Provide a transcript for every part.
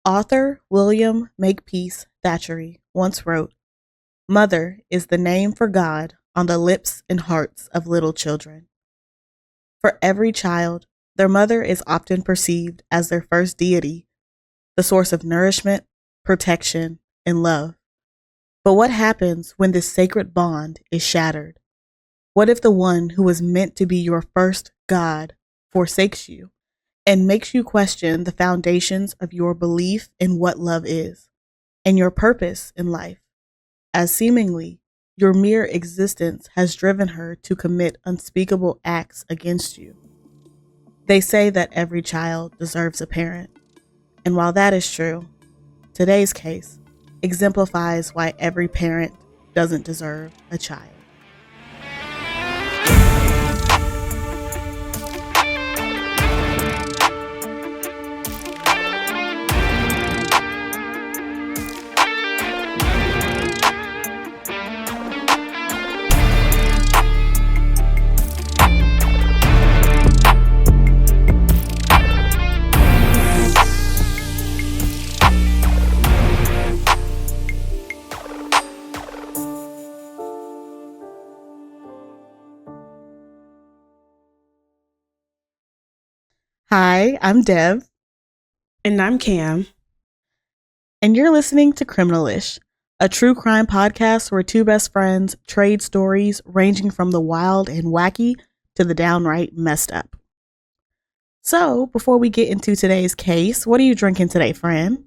Author William Makepeace Thackeray once wrote, "Mother is the name for God on the lips and hearts of little children." For every child, their mother is often perceived as their first deity, the source of nourishment, protection, and love. But what happens when this sacred bond is shattered? What if the one who was meant to be your first God forsakes you and makes you question the foundations of your belief in what love is and your purpose in life, as seemingly your mere existence has driven her to commit unspeakable acts against you? They say that every child deserves a parent, and while that is true, today's case exemplifies why every parent doesn't deserve a child. Hi, I'm Dev, And I'm Cam. and you're listening to Criminalish, a true crime podcast where two best friends trade stories ranging from the wild and wacky to the downright messed up. So, before we get into today's case, what are you drinking today, friend?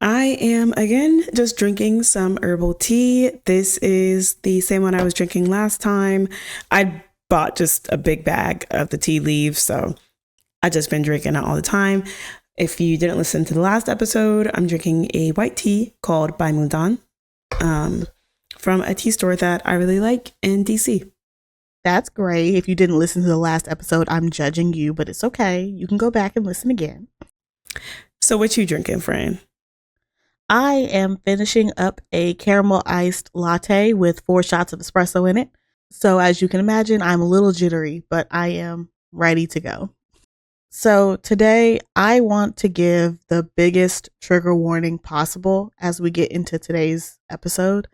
I am again just drinking some herbal tea. This is the same one I was drinking last time. I bought just a big bag of the tea leaves, so I just been drinking it all the time. If you didn't listen to the last episode, I'm drinking a white tea called By Mudan from a tea store that I really like in DC. That's great. If you didn't listen to the last episode, I'm judging you, but it's okay. You can go back and listen again. So what you drinking, friend? I am finishing up a caramel iced latte with 4 shots of espresso in it. So, as you can imagine, I'm a little jittery, but I am ready to go. So, today I want to give the biggest trigger warning possible as we get into today's episode.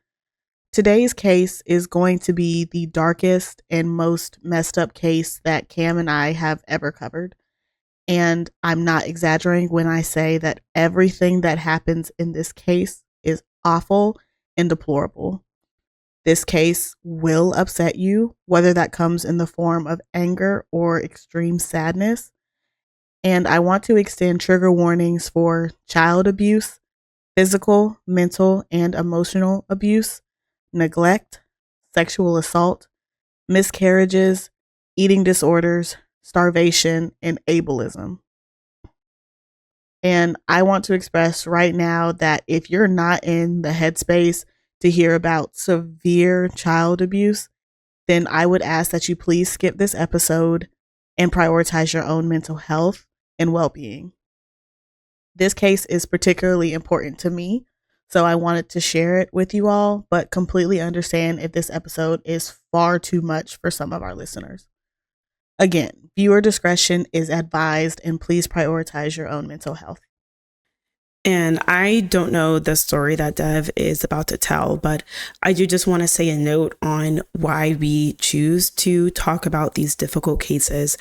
Today's case is going to be the darkest and most messed up case that Cam and I have ever covered. And I'm not exaggerating when I say that everything that happens in this case is awful and deplorable. This case will upset you, whether that comes in the form of anger or extreme sadness. And I want to extend trigger warnings for child abuse, physical, mental, and emotional abuse, neglect, sexual assault, miscarriages, eating disorders, starvation, and ableism. And I want to express right now that if you're not in the headspace to hear about severe child abuse, then I would ask that you please skip this episode and prioritize your own mental health and well being. This case is particularly important to me, so I wanted to share it with you all, but completely understand if this episode is far too much for some of our listeners. Again, viewer discretion is advised, and please prioritize your own mental health. And I don't know the story that Dev is about to tell, but I do just want to say a note on why we choose to talk about these difficult cases.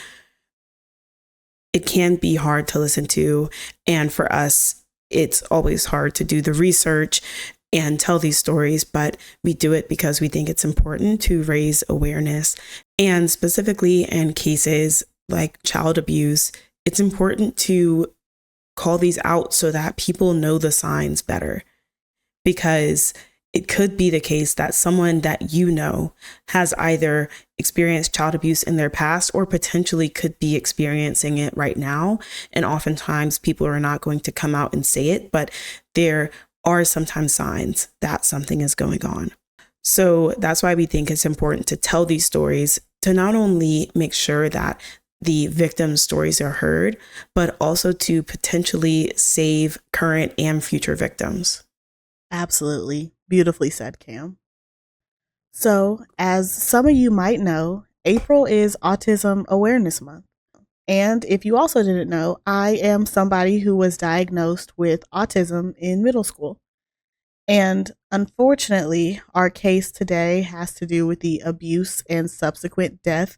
It can be hard to listen to, and for us, it's always hard to do the research and tell these stories, but we do it because we think it's important to raise awareness. And specifically in cases like child abuse, it's important to call these out so that people know the signs better, because it could be the case that someone that you know has either experienced child abuse in their past or potentially could be experiencing it right now. And oftentimes people are not going to come out and say it, but there are sometimes signs that something is going on. So that's why we think it's important to tell these stories, to not only make sure that the victims' stories are heard, but also to potentially save current and future victims. Absolutely. Beautifully said, Cam. So, as some of you might know, April is Autism Awareness Month. And if you also didn't know, I am somebody who was diagnosed with autism in middle school. And unfortunately, our case today has to do with the abuse and subsequent death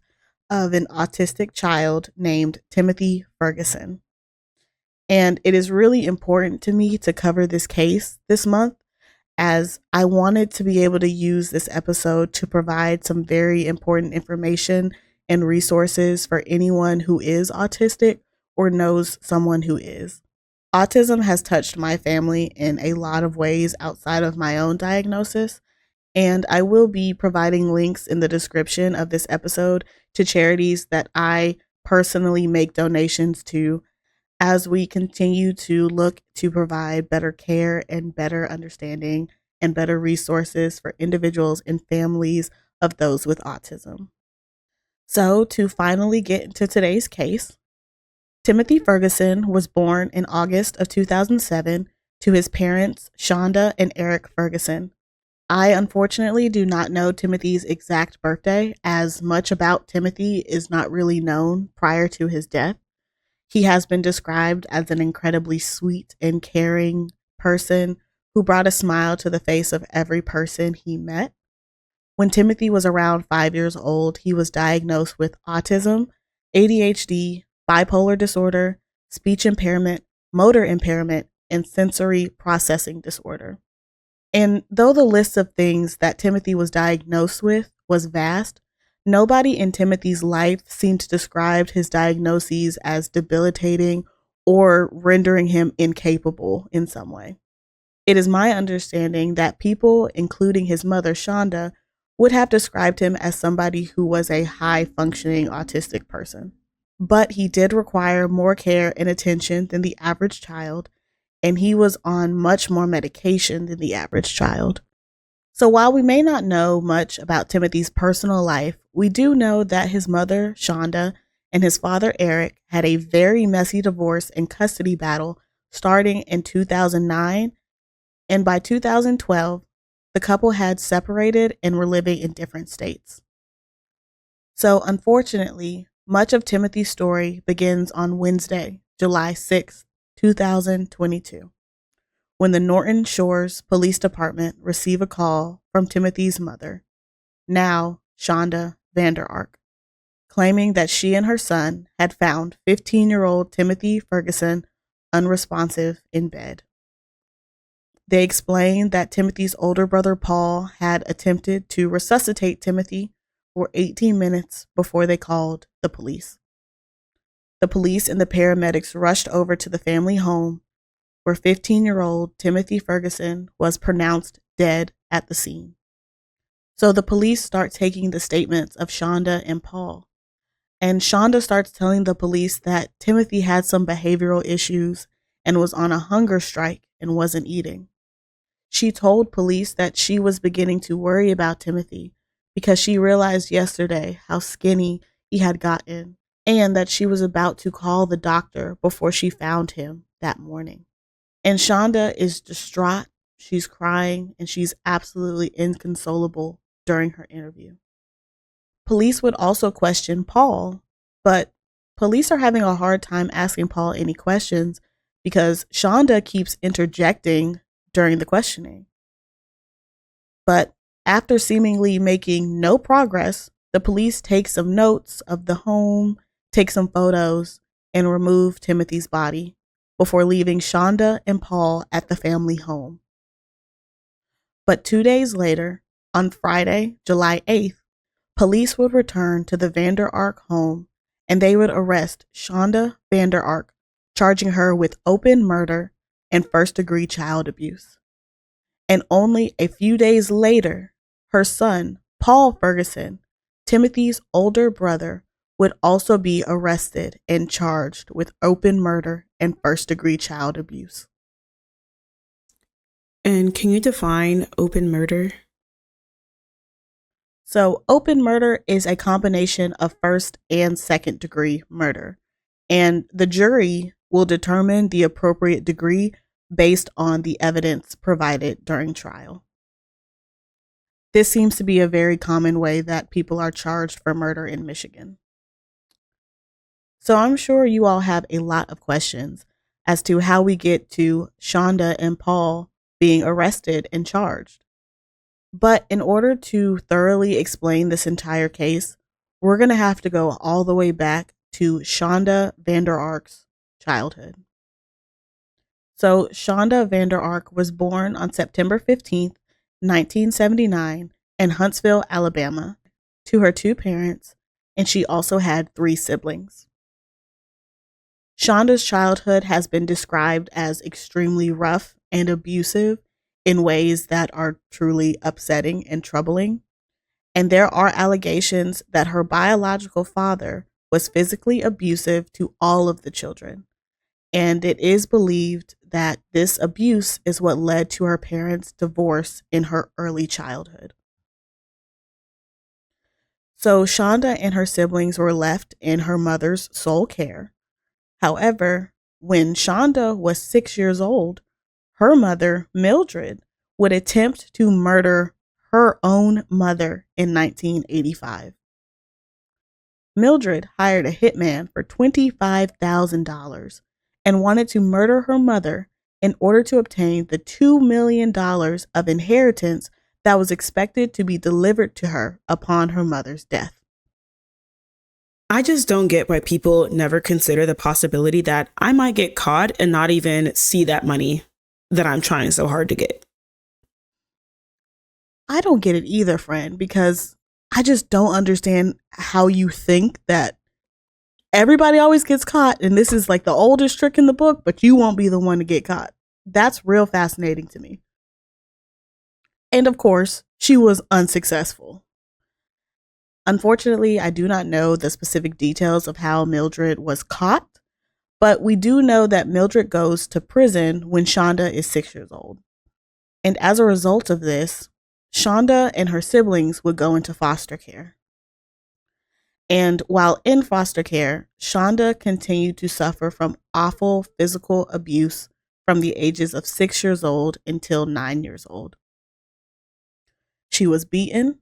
of an autistic child named Timothy Ferguson. And it is really important to me to cover this case this month, as I wanted to be able to use this episode to provide some very important information and resources for anyone who is autistic or knows someone who is. Autism has touched my family in a lot of ways outside of my own diagnosis, and I will be providing links in the description of this episode to charities that I personally make donations to as we continue to look to provide better care and better understanding and better resources for individuals and families of those with autism. So, to finally get into today's case, Timothy Ferguson was born in August of 2007 to his parents, Shonda and Eric Ferguson. I unfortunately do not know Timothy's exact birthday, as much about Timothy is not really known prior to his death. He has been described as an incredibly sweet and caring person who brought a smile to the face of every person he met. When Timothy was around 5 years old, he was diagnosed with autism, ADHD, bipolar disorder, speech impairment, motor impairment, and sensory processing disorder. And though the list of things that Timothy was diagnosed with was vast, nobody in Timothy's life seemed to describe his diagnoses as debilitating or rendering him incapable in some way. It is my understanding that people, including his mother, Shonda, would have described him as somebody who was a high functioning autistic person. But he did require more care and attention than the average child, and he was on much more medication than the average child. So while we may not know much about Timothy's personal life, we do know that his mother, Shonda, and his father, Eric, had a very messy divorce and custody battle starting in 2009, and by 2012, the couple had separated and were living in different states. So unfortunately, much of Timothy's story begins on Wednesday, July 6th, 2022, when the Norton Shores Police Department received a call from Timothy's mother, now Shonda Vander Ark, claiming that she and her son had found 15-year-old Timothy Ferguson unresponsive in bed. They explained that Timothy's older brother Paul had attempted to resuscitate Timothy for 18 minutes before they called the police. The police and the paramedics rushed over to the family home where 15-year-old Timothy Ferguson was pronounced dead at the scene. So the police start taking the statements of Shonda and Paul. And Shonda starts telling the police that Timothy had some behavioral issues and was on a hunger strike and wasn't eating. She told police that she was beginning to worry about Timothy because she realized yesterday how skinny he had gotten and that she was about to call the doctor before she found him that morning. And Shonda is distraught, she's crying, and she's absolutely inconsolable during her interview. Police would also question Paul, but police are having a hard time asking Paul any questions because Shonda keeps interjecting during the questioning. But after seemingly making no progress, the police take some notes of the home, take some photos, and remove Timothy's body before leaving Shonda and Paul at the family home. But 2 days later, on Friday, July 8th, police would return to the Vander Ark home and they would arrest Shonda Vander Ark, charging her with open murder and first-degree child abuse. And only a few days later, her son, Paul Ferguson, Timothy's older brother, would also be arrested and charged with open murder and first-degree child abuse. And can you define open murder? So, open murder is a combination of first and second degree murder, and the jury will determine the appropriate degree based on the evidence provided during trial. This seems to be a very common way that people are charged for murder in Michigan. So I'm sure you all have a lot of questions as to how we get to Shonda and Paul being arrested and charged. But in order to thoroughly explain this entire case, we're going to have to go all the way back to Shonda Vander Ark's childhood. So Shonda Vander Ark was born on September 15th, 1979 in Huntsville, Alabama, to her two parents, and she also had three siblings. Shonda's childhood has been described as extremely rough and abusive in ways that are truly upsetting and troubling. And there are allegations that her biological father was physically abusive to all of the children. And it is believed that this abuse is what led to her parents' divorce in her early childhood. So Shonda and her siblings were left in her mother's sole care. However, when Shonda was 6 years old, her mother, Mildred, would attempt to murder her own mother in 1985. Mildred hired a hitman for $25,000 and wanted to murder her mother in order to obtain the $2 million of inheritance that was expected to be delivered to her upon her mother's death. I just don't get why people never consider the possibility that I might get caught and not even see that money that I'm trying so hard to get. I don't get it either, friend, because I just don't understand how you think that everybody always gets caught and this is like the oldest trick in the book, but you won't be the one to get caught. That's real fascinating to me. And of course, she was unsuccessful. Unfortunately, I do not know the specific details of how Mildred was caught, but we do know that Mildred goes to prison when Shonda is 6 years old. And as a result of this, Shonda and her siblings would go into foster care. And while in foster care, Shonda continued to suffer from awful physical abuse from the ages of 6 years old until 9 years old. She was beaten,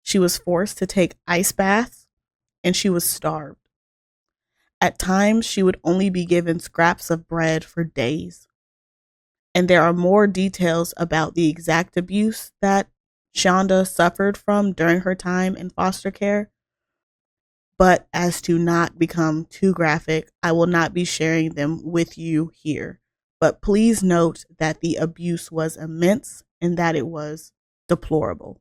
she was forced to take ice baths, and she was starved. At times, she would only be given scraps of bread for days. And there are more details about the exact abuse that Shonda suffered from during her time in foster care. But as to not become too graphic, I will not be sharing them with you here. But please note that the abuse was immense and that it was deplorable.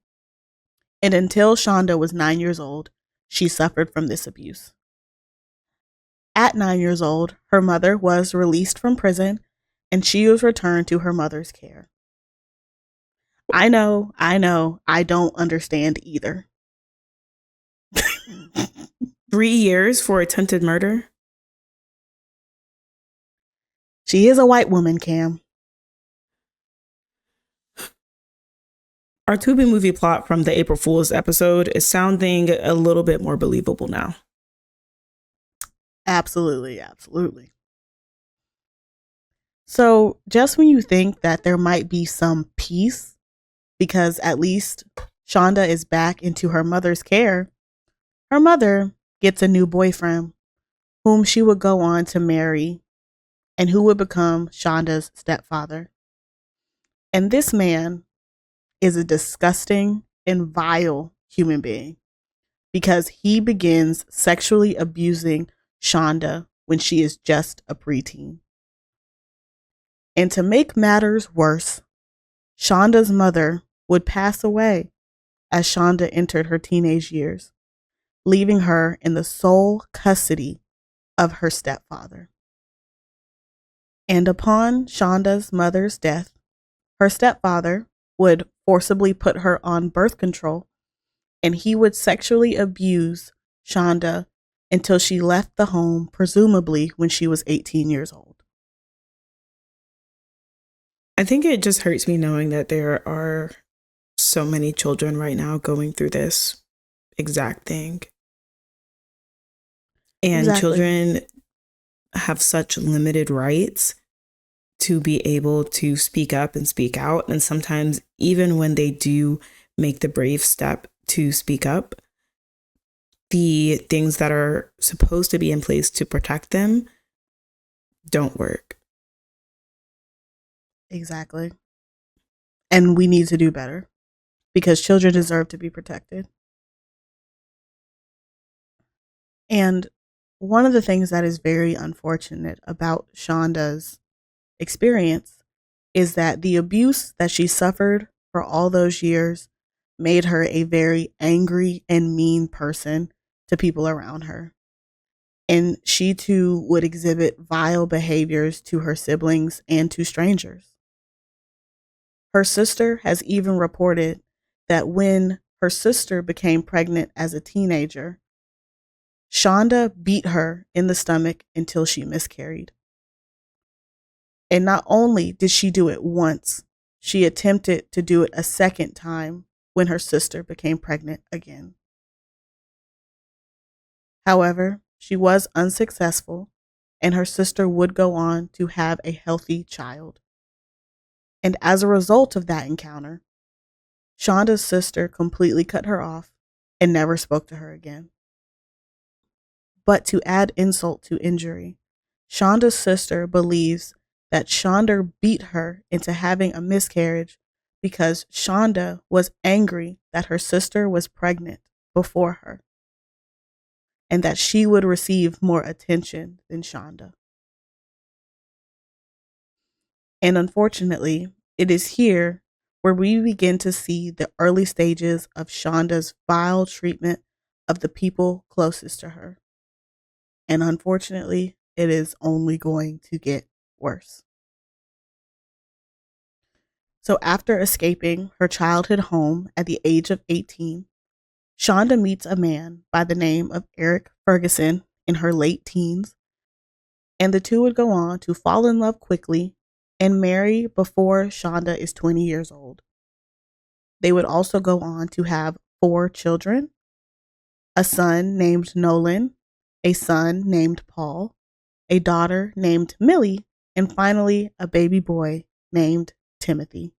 And until Shonda was 9 years old, she suffered from this abuse. At 9 years old, her mother was released from prison and she was returned to her mother's care. I know, I don't understand either. 3 years for attempted murder? She is a white woman, Cam. Our Tubi movie plot from the April Fool's episode is sounding a little bit more believable now. Absolutely, absolutely. So just when you think that there might be some peace, because at least Shonda is back into her mother's care, her mother gets a new boyfriend whom she would go on to marry and who would become Shonda's stepfather. And this man is a disgusting and vile human being because he begins sexually abusing Shonda when she is just a preteen. And to make matters worse, Shonda's mother would pass away as Shonda entered her teenage years, leaving her in the sole custody of her stepfather. And upon Shonda's mother's death, her stepfather would forcibly put her on birth control, and he would sexually abuse Shonda until she left the home, presumably when she was 18 years old. I think it just hurts me knowing that there are so many children right now going through this exact thing. And Exactly. children have such limited rights to be able to speak up and speak out. And sometimes even when they do make the brave step to speak up, the things that are supposed to be in place to protect them don't work. Exactly. And we need to do better because children deserve to be protected. And one of the things that is very unfortunate about Shonda's experience is that the abuse that she suffered for all those years made her a very angry and mean person to people around her. And she too would exhibit vile behaviors to her siblings and to strangers. Her sister has even reported that when her sister became pregnant as a teenager, Shonda beat her in the stomach until she miscarried. And not only did she do it once, she attempted to do it a second time when her sister became pregnant again. However, she was unsuccessful, and her sister would go on to have a healthy child. And as a result of that encounter, Shonda's sister completely cut her off and never spoke to her again. But to add insult to injury, Shonda's sister believes that Shonda beat her into having a miscarriage because Shonda was angry that her sister was pregnant before her and that she would receive more attention than Shonda. And unfortunately, it is here where we begin to see the early stages of Shonda's vile treatment of the people closest to her. And unfortunately, it is only going to get worse. So after escaping her childhood home at the age of 18, Shonda meets a man by the name of Eric Ferguson in her late teens, and the two would go on to fall in love quickly and marry before Shonda is 20 years old. They would also go on to have 4 children, a son named Nolan, a son named Paul, a daughter named Millie, and finally a baby boy named Timothy.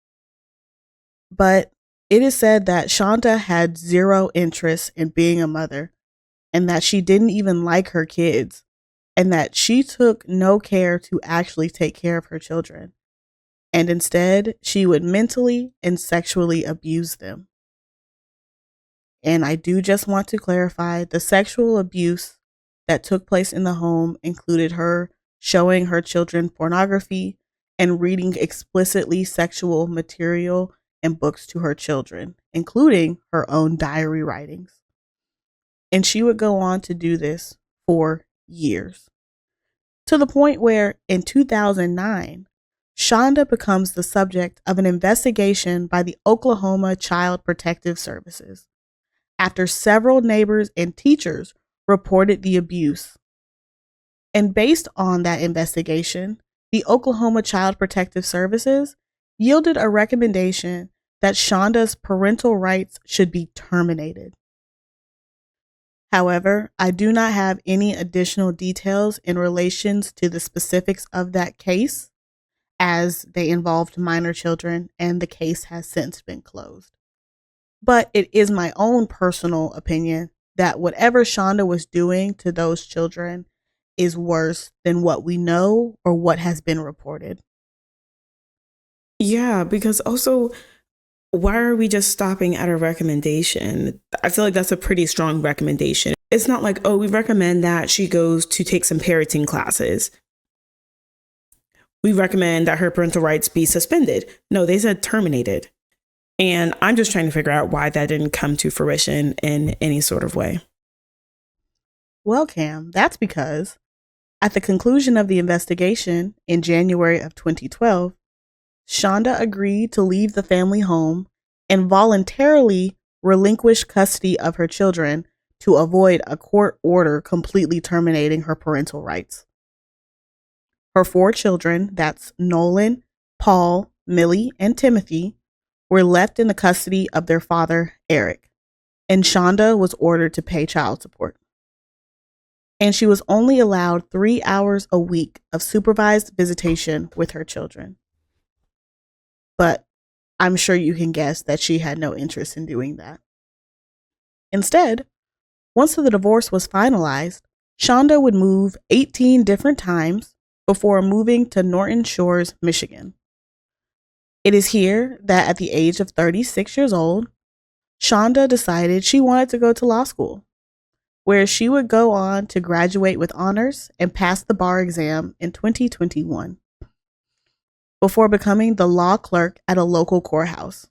But it is said that Shonda had zero interest in being a mother and that she didn't even like her kids and that she took no care to actually take care of her children. And instead, she would mentally and sexually abuse them. And I do just want to clarify the sexual abuse that took place in the home included her showing her children pornography and reading explicitly sexual material and books to her children, including her own diary writings. And she would go on to do this for years, to the point where in 2009, Shonda becomes the subject of an investigation by the Oklahoma Child Protective Services after several neighbors and teachers reported the abuse. And based on that investigation, the Oklahoma Child Protective Services yielded a recommendation that Shonda's parental rights should be terminated. However, I do not have any additional details in relations to the specifics of that case, as they involved minor children and the case has since been closed. But it is my own personal opinion that whatever Shonda was doing to those children is worse than what we know or what has been reported. Yeah, because also, why are we just stopping at a recommendation? I feel like that's a pretty strong recommendation. It's not like, oh, we recommend that she goes to take some parenting classes. We recommend that her parental rights be suspended. No, they said terminated. And I'm just trying to figure out why that didn't come to fruition in any sort of way. Well, Cam, that's because at the conclusion of the investigation in January of 2012, Shonda agreed to leave the family home and voluntarily relinquish custody of her children to avoid a court order completely terminating her parental rights. Her 4 children, that's Nolan, Paul, Millie, and Timothy, were left in the custody of their father, Eric, and Shonda was ordered to pay child support. And she was only allowed 3 hours a week of supervised visitation with her children. But I'm sure you can guess that she had no interest in doing that. Instead, Once the divorce was finalized, Shonda would move 18 different times before moving to Norton Shores, Michigan. It is here that at the age of 36 years old, Shonda decided she wanted to go to law school, where she would go on to graduate with honors and pass the bar exam in 2021 before becoming the law clerk at a local courthouse.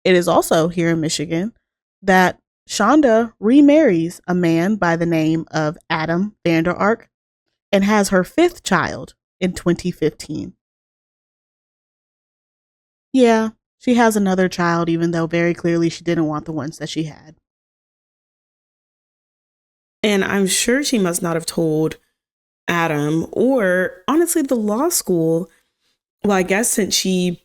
It is also here in Michigan that Shonda remarries a man by the name of Adam Vander Ark and has her fifth child in 2015. Yeah, she has another child, even though very clearly she didn't want the ones that she had. And I'm sure she must not have told Adam or honestly the law school. Well, I guess since she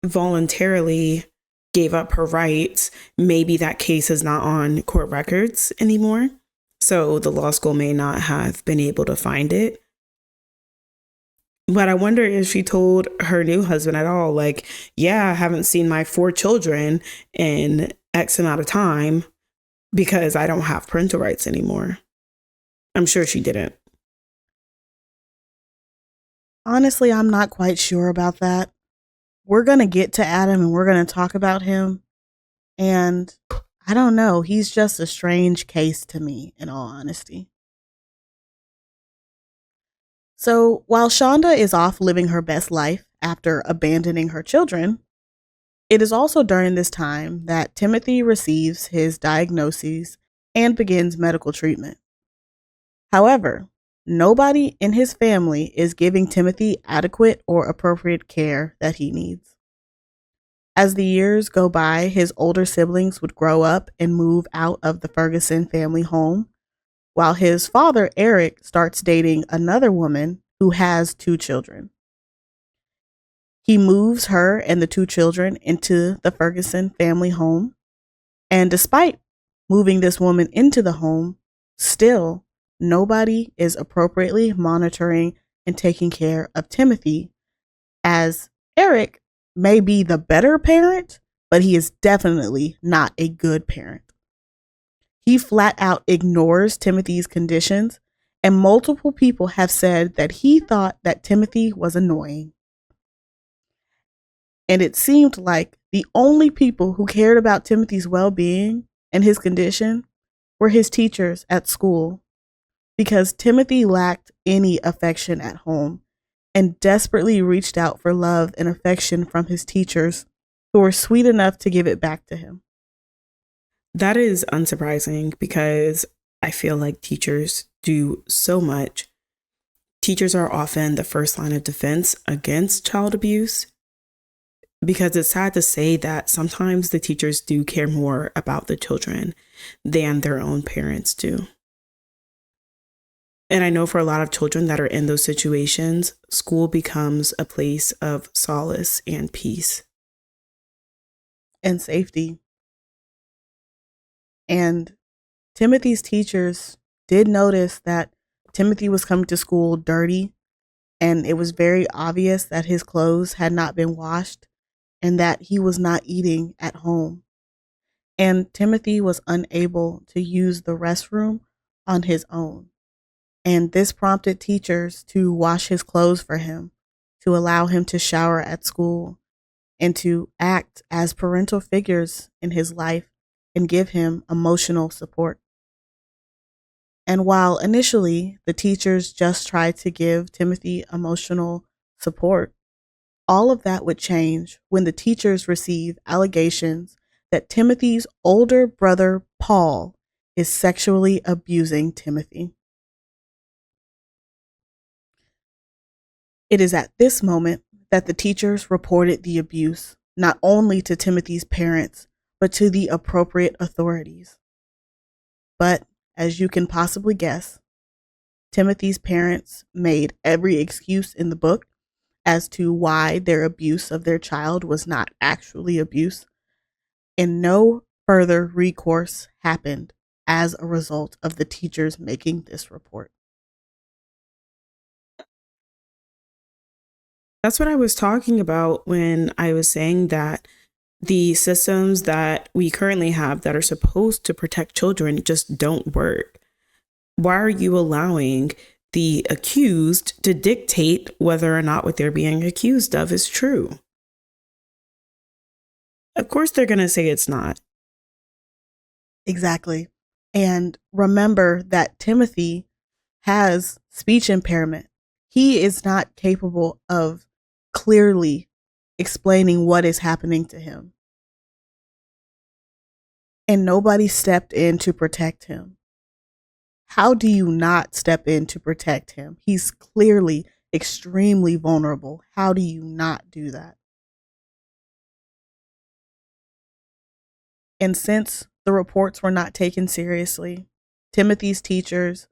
voluntarily gave up her rights, maybe that case is not on court records anymore. So the law school may not have been able to find it. But I wonder if she told her new husband at all, like, yeah, I haven't seen my 4 children in X amount of time because I don't have parental rights anymore. I'm sure she didn't. Honestly, I'm not quite sure about that. We're going to get to Adam and we're going to talk about him. And I don't know. He's just a strange case to me, in all honesty. So while Shonda is off living her best life after abandoning her children, it is also during this time that Timothy receives his diagnoses and begins medical treatment. However, nobody in his family is giving Timothy adequate or appropriate care that he needs. As the years go by, his older siblings would grow up and move out of the Ferguson family home, while his father, Eric, starts dating another woman who has 2 children. He moves her and the 2 children into the Ferguson family home, and despite moving this woman into the home, still nobody is appropriately monitoring and taking care of Timothy, as Eric may be the better parent, but he is definitely not a good parent. He flat out ignores Timothy's conditions, and multiple people have said that he thought that Timothy was annoying. And it seemed like the only people who cared about Timothy's well being and his condition were his teachers at school, because Timothy lacked any affection at home and desperately reached out for love and affection from his teachers, who were sweet enough to give it back to him. That is unsurprising because I feel like teachers do so much. Teachers are often the first line of defense against child abuse, because it's sad to say that sometimes the teachers do care more about the children than their own parents do. And I know for a lot of children that are in those situations, school becomes a place of solace and peace. And safety. And Timothy's teachers did notice that Timothy was coming to school dirty, and it was very obvious that his clothes had not been washed and that he was not eating at home. And Timothy was unable to use the restroom on his own. And this prompted teachers to wash his clothes for him, to allow him to shower at school, and to act as parental figures in his life and give him emotional support. And while initially the teachers just tried to give Timothy emotional support, all of that would change when the teachers receive allegations that Timothy's older brother, Paul, is sexually abusing Timothy. It is at this moment that the teachers reported the abuse, not only to Timothy's parents, but to the appropriate authorities. But, as you can possibly guess, Timothy's parents made every excuse in the book as to why their abuse of their child was not actually abuse, and no further recourse happened as a result of the teachers making this report. That's what I was talking about when I was saying that The systems that we currently have that are supposed to protect children just don't work. Why are you allowing the accused to dictate whether or not what they're being accused of is true? Of course, they're going to say it's not. Exactly. And remember that Timothy has speech impairment. He is not capable of clearly explaining what is happening to him. And nobody stepped in to protect him. How do you not step in to protect him? He's clearly extremely vulnerable. How do you not do that? And since the reports were not taken seriously, Timothy's teachers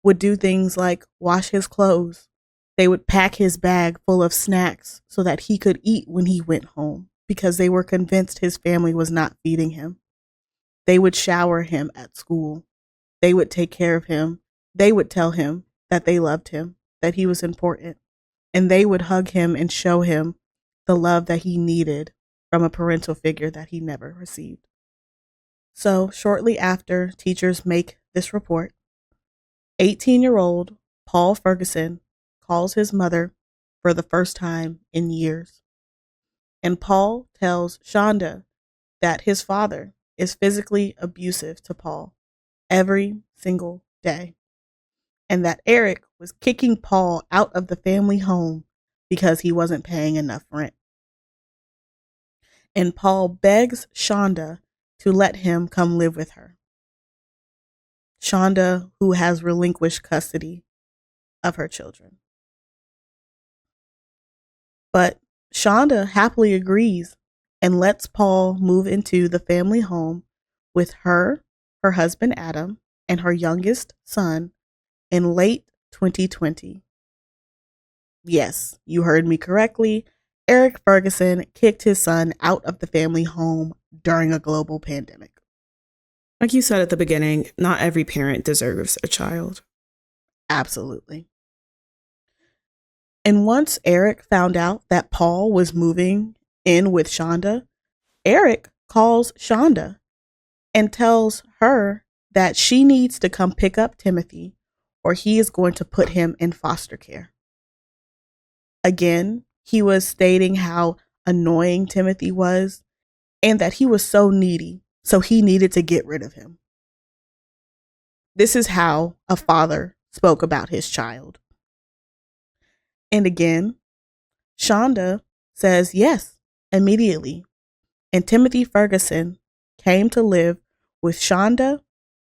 would do things like wash his clothes. They would pack his bag full of snacks so that he could eat when he went home because they were convinced his family was not feeding him. They would shower him at school. They would take care of him. They would tell him that they loved him, that he was important. And they would hug him and show him the love that he needed from a parental figure that he never received. So shortly after teachers make this report, 18-year-old Paul Ferguson calls his mother for the first time in years. And Paul tells Shonda that his father is physically abusive to Paul every single day, and that Eric was kicking Paul out of the family home because he wasn't paying enough rent. And Paul begs Shonda to let him come live with her. Shonda, who has relinquished custody of her children. But Shonda happily agrees and lets Paul move into the family home with her husband Adam, and her youngest son in late 2020. Yes, you heard me correctly. Eric Ferguson kicked his son out of the family home during a global pandemic. Like you said at the beginning, not every parent deserves a child. Absolutely. And once Eric found out that Paul was moving in with Shonda, Eric calls Shonda and tells her that she needs to come pick up Timothy or he is going to put him in foster care. Again, he was stating how annoying Timothy was and that he was so needy, so he needed to get rid of him. This is how a father spoke about his child. And again, Shonda says yes immediately. And Timothy Ferguson came to live with Shonda,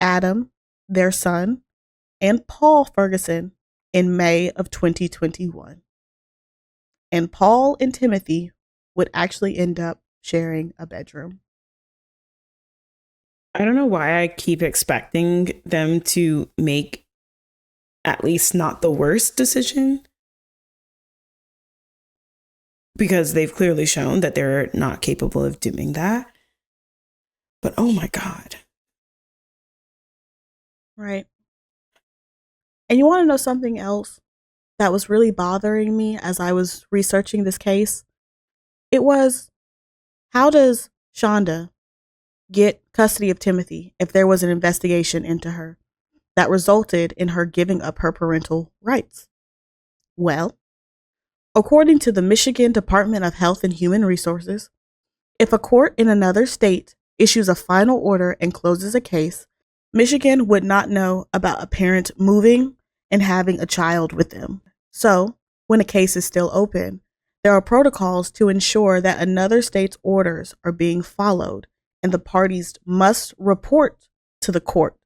Adam, their son, and Paul Ferguson in May of 2021. And Paul and Timothy would actually end up sharing a bedroom. I don't know why I keep expecting them to make at least not the worst decision, because they've clearly shown that they're not capable of doing that. But oh my God. Right. And you want to know something else that was really bothering me as I was researching this case? It was, how does Shonda get custody of Timothy if there was an investigation into her that resulted in her giving up her parental rights? Well, according to the Michigan Department of Health and Human Resources, if a court in another state issues a final order and closes a case, Michigan would not know about a parent moving and having a child with them. So, when a case is still open, there are protocols to ensure that another state's orders are being followed and the parties must report to the court.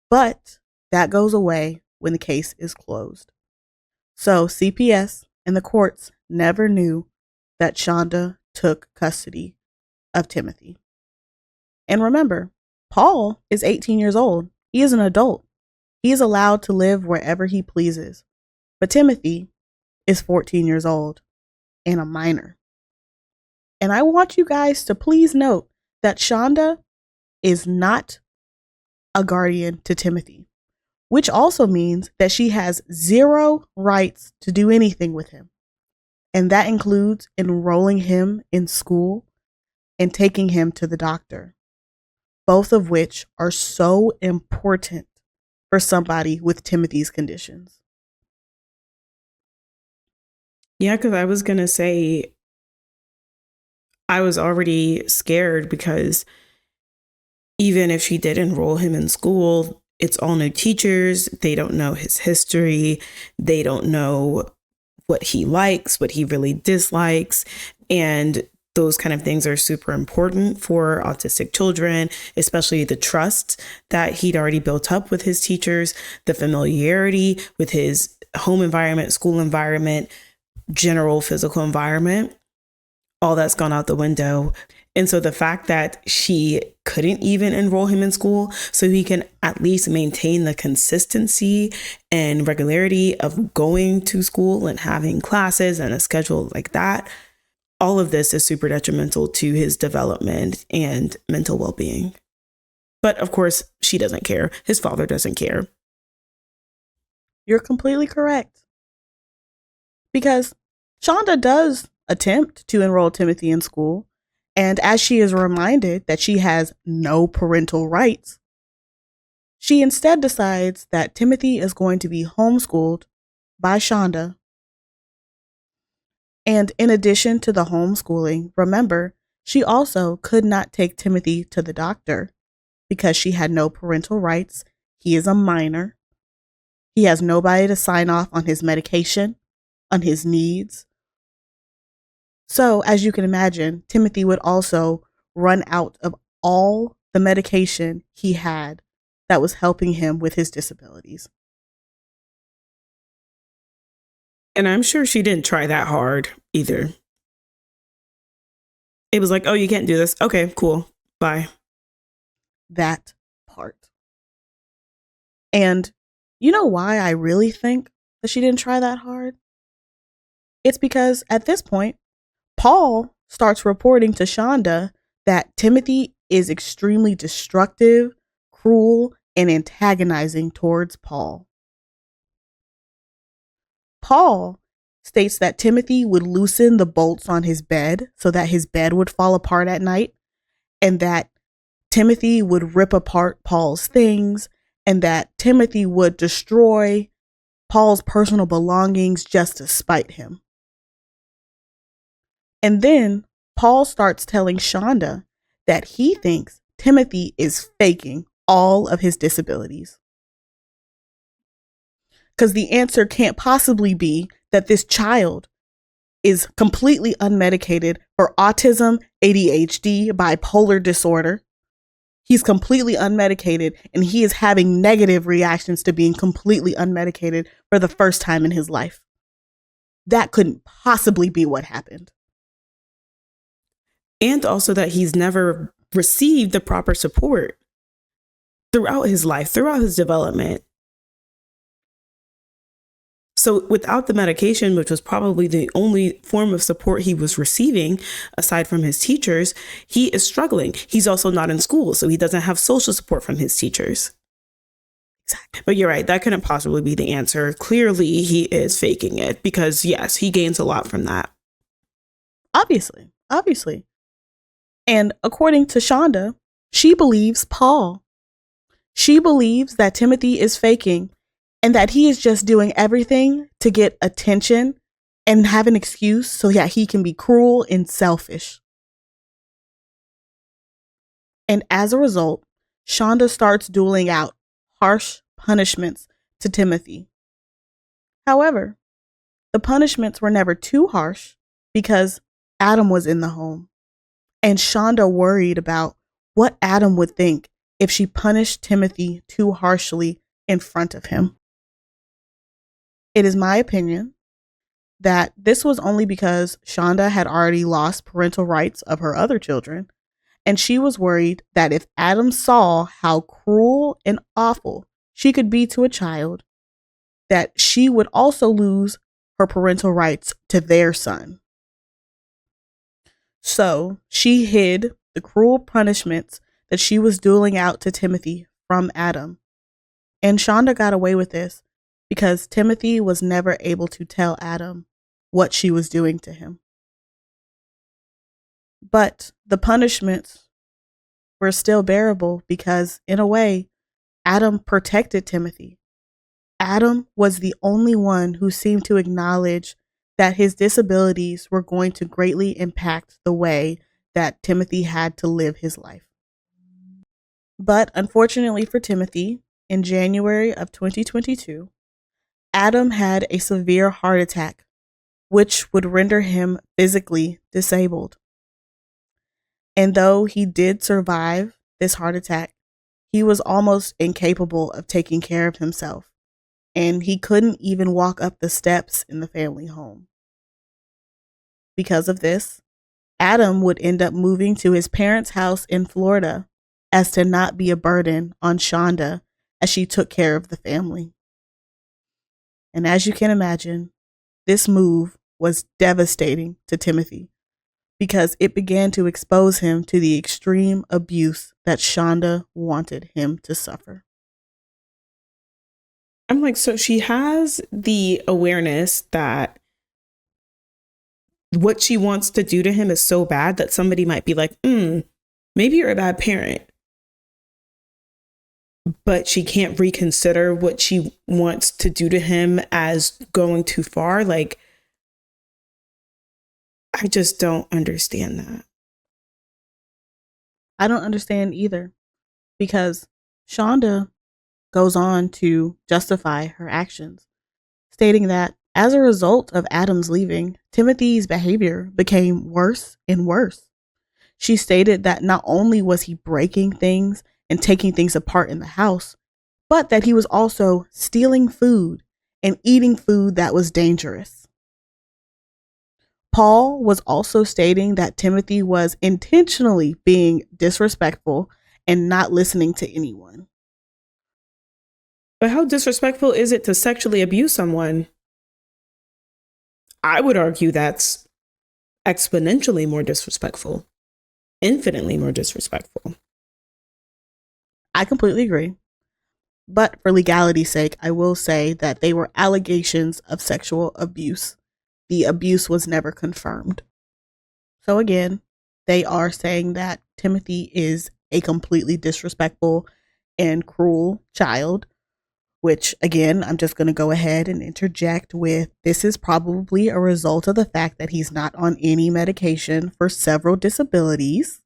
But that goes away when the case is closed. So CPS and the courts never knew that Shonda took custody of Timothy. And remember, Paul is 18 years old. He is an adult. He is allowed to live wherever he pleases. But Timothy is 14 years old and a minor. And I want you guys to please note that Shonda is not a guardian to Timothy, which also means that she has zero rights to do anything with him. And that includes enrolling him in school, and taking him to the doctor, both of which are so important for somebody with Timothy's conditions. Yeah, because I was going to say, I was already scared because even if she did enroll him in school, it's all new teachers. They don't know his history. They don't know what he likes, what he really dislikes. And those kind of things are super important for autistic children, especially the trust that he'd already built up with his teachers, the familiarity with his home environment, school environment, general physical environment. All that's gone out the window. And so the fact that she couldn't even enroll him in school so he can at least maintain the consistency and regularity of going to school and having classes and a schedule like that, all of this is super detrimental to his development and mental well-being. But of course, she doesn't care. His father doesn't care. You're completely correct. Because Shonda does attempt to enroll Timothy in school, and as she is reminded that she has no parental rights, she instead decides that Timothy is going to be homeschooled by Shonda. And in addition to the homeschooling, remember, she also could not take Timothy to the doctor because she had no parental rights. He is a minor. He has nobody to sign off on his medication, on his needs. So, as you can imagine, Timothy would also run out of all the medication he had that was helping him with his disabilities. And I'm sure she didn't try that hard either. It was like, oh, you can't do this. Okay, cool. Bye. That part. And you know why I really think that she didn't try that hard? It's because at this point, Paul starts reporting to Shonda that Timothy is extremely destructive, cruel, and antagonizing towards Paul. Paul states that Timothy would loosen the bolts on his bed so that his bed would fall apart at night, and that Timothy would rip apart Paul's things, and that Timothy would destroy Paul's personal belongings just to spite him. And then Paul starts telling Shonda that he thinks Timothy is faking all of his disabilities. Because the answer can't possibly be that this child is completely unmedicated for autism, ADHD, bipolar disorder. He's completely unmedicated and he is having negative reactions to being completely unmedicated for the first time in his life. That couldn't possibly be what happened. And also that he's never received the proper support throughout his life, throughout his development. So without the medication, which was probably the only form of support he was receiving, aside from his teachers, he is struggling. He's also not in school, so he doesn't have social support from his teachers. Exactly. But you're right, that couldn't possibly be the answer. Clearly, he is faking it because, yes, he gains a lot from that. Obviously. And according to Shonda, she believes Paul. She believes that Timothy is faking and that he is just doing everything to get attention and have an excuse so that he can be cruel and selfish. And as a result, Shonda starts doling out harsh punishments to Timothy. However, the punishments were never too harsh because Adam was in the home. And Shonda worried about what Adam would think if she punished Timothy too harshly in front of him. It is my opinion that this was only because Shonda had already lost parental rights of her other children, and she was worried that if Adam saw how cruel and awful she could be to a child, that she would also lose her parental rights to their son. So she hid the cruel punishments that she was doling out to Timothy from Adam. And Shonda got away with this because Timothy was never able to tell Adam what she was doing to him. But the punishments were still bearable because, in a way, Adam protected Timothy. Adam was the only one who seemed to acknowledge that his disabilities were going to greatly impact the way that Timothy had to live his life. But unfortunately for Timothy, in January of 2022, Adam had a severe heart attack, which would render him physically disabled. And though he did survive this heart attack, he was almost incapable of taking care of himself, and he couldn't even walk up the steps in the family home. Because of this, Adam would end up moving to his parents' house in Florida as to not be a burden on Shonda as she took care of the family. And as you can imagine, this move was devastating to Timothy because it began to expose him to the extreme abuse that Shonda wanted him to suffer. I'm like, so she has the awareness that what she wants to do to him is so bad that somebody might be like, maybe you're a bad parent. But she can't reconsider what she wants to do to him as going too far. Like, I just don't understand that. I don't understand either because Shonda goes on to justify her actions, stating that as a result of Adam's leaving, Timothy's behavior became worse and worse. She stated that not only was he breaking things and taking things apart in the house, but that he was also stealing food and eating food that was dangerous. Paul was also stating that Timothy was intentionally being disrespectful and not listening to anyone. But how disrespectful is it to sexually abuse someone? I would argue that's exponentially more disrespectful, infinitely more disrespectful. I completely agree. But for legality's sake, I will say that they were allegations of sexual abuse. The abuse was never confirmed. So again, they are saying that Timothy is a completely disrespectful and cruel child, which again, I'm just going to go ahead and interject with this is probably a result of the fact that he's not on any medication for several disabilities.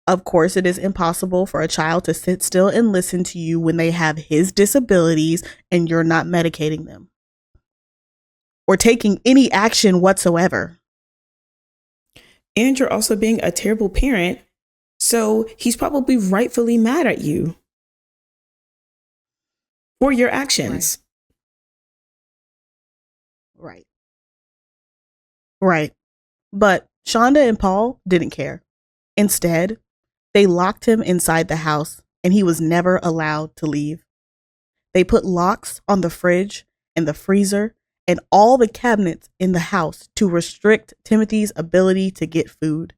Of course, it is impossible for a child to sit still and listen to you when they have his disabilities and you're not medicating them or taking any action whatsoever. And you're also being a terrible parent, so he's probably rightfully mad at you for your actions. Right. But Shonda and Paul didn't care. Instead, they locked him inside the house and he was never allowed to leave. They put locks on the fridge and the freezer and all the cabinets in the house to restrict Timothy's ability to get food.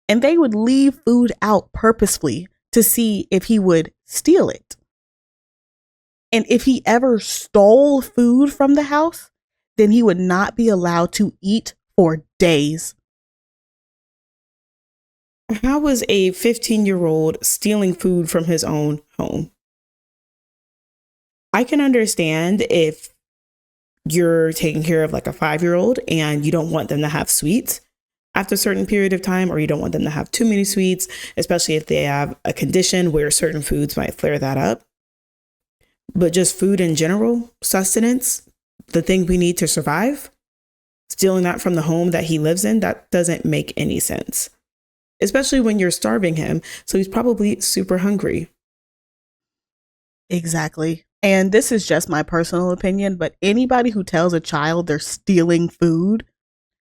And they would leave food out purposefully to see if he would steal it. And if he ever stole food from the house, then he would not be allowed to eat for days. How was a 15-year-old stealing food from his own home? I can understand if you're taking care of like a 5-year-old and you don't want them to have sweets after a certain period of time, or you don't want them to have too many sweets, especially if they have a condition where certain foods might flare that up. But just food in general, sustenance, the thing we need to survive, stealing that from the home that he lives in, that doesn't make any sense. Especially when you're starving him. So he's probably super hungry. Exactly. And this is just my personal opinion, but anybody who tells a child they're stealing food,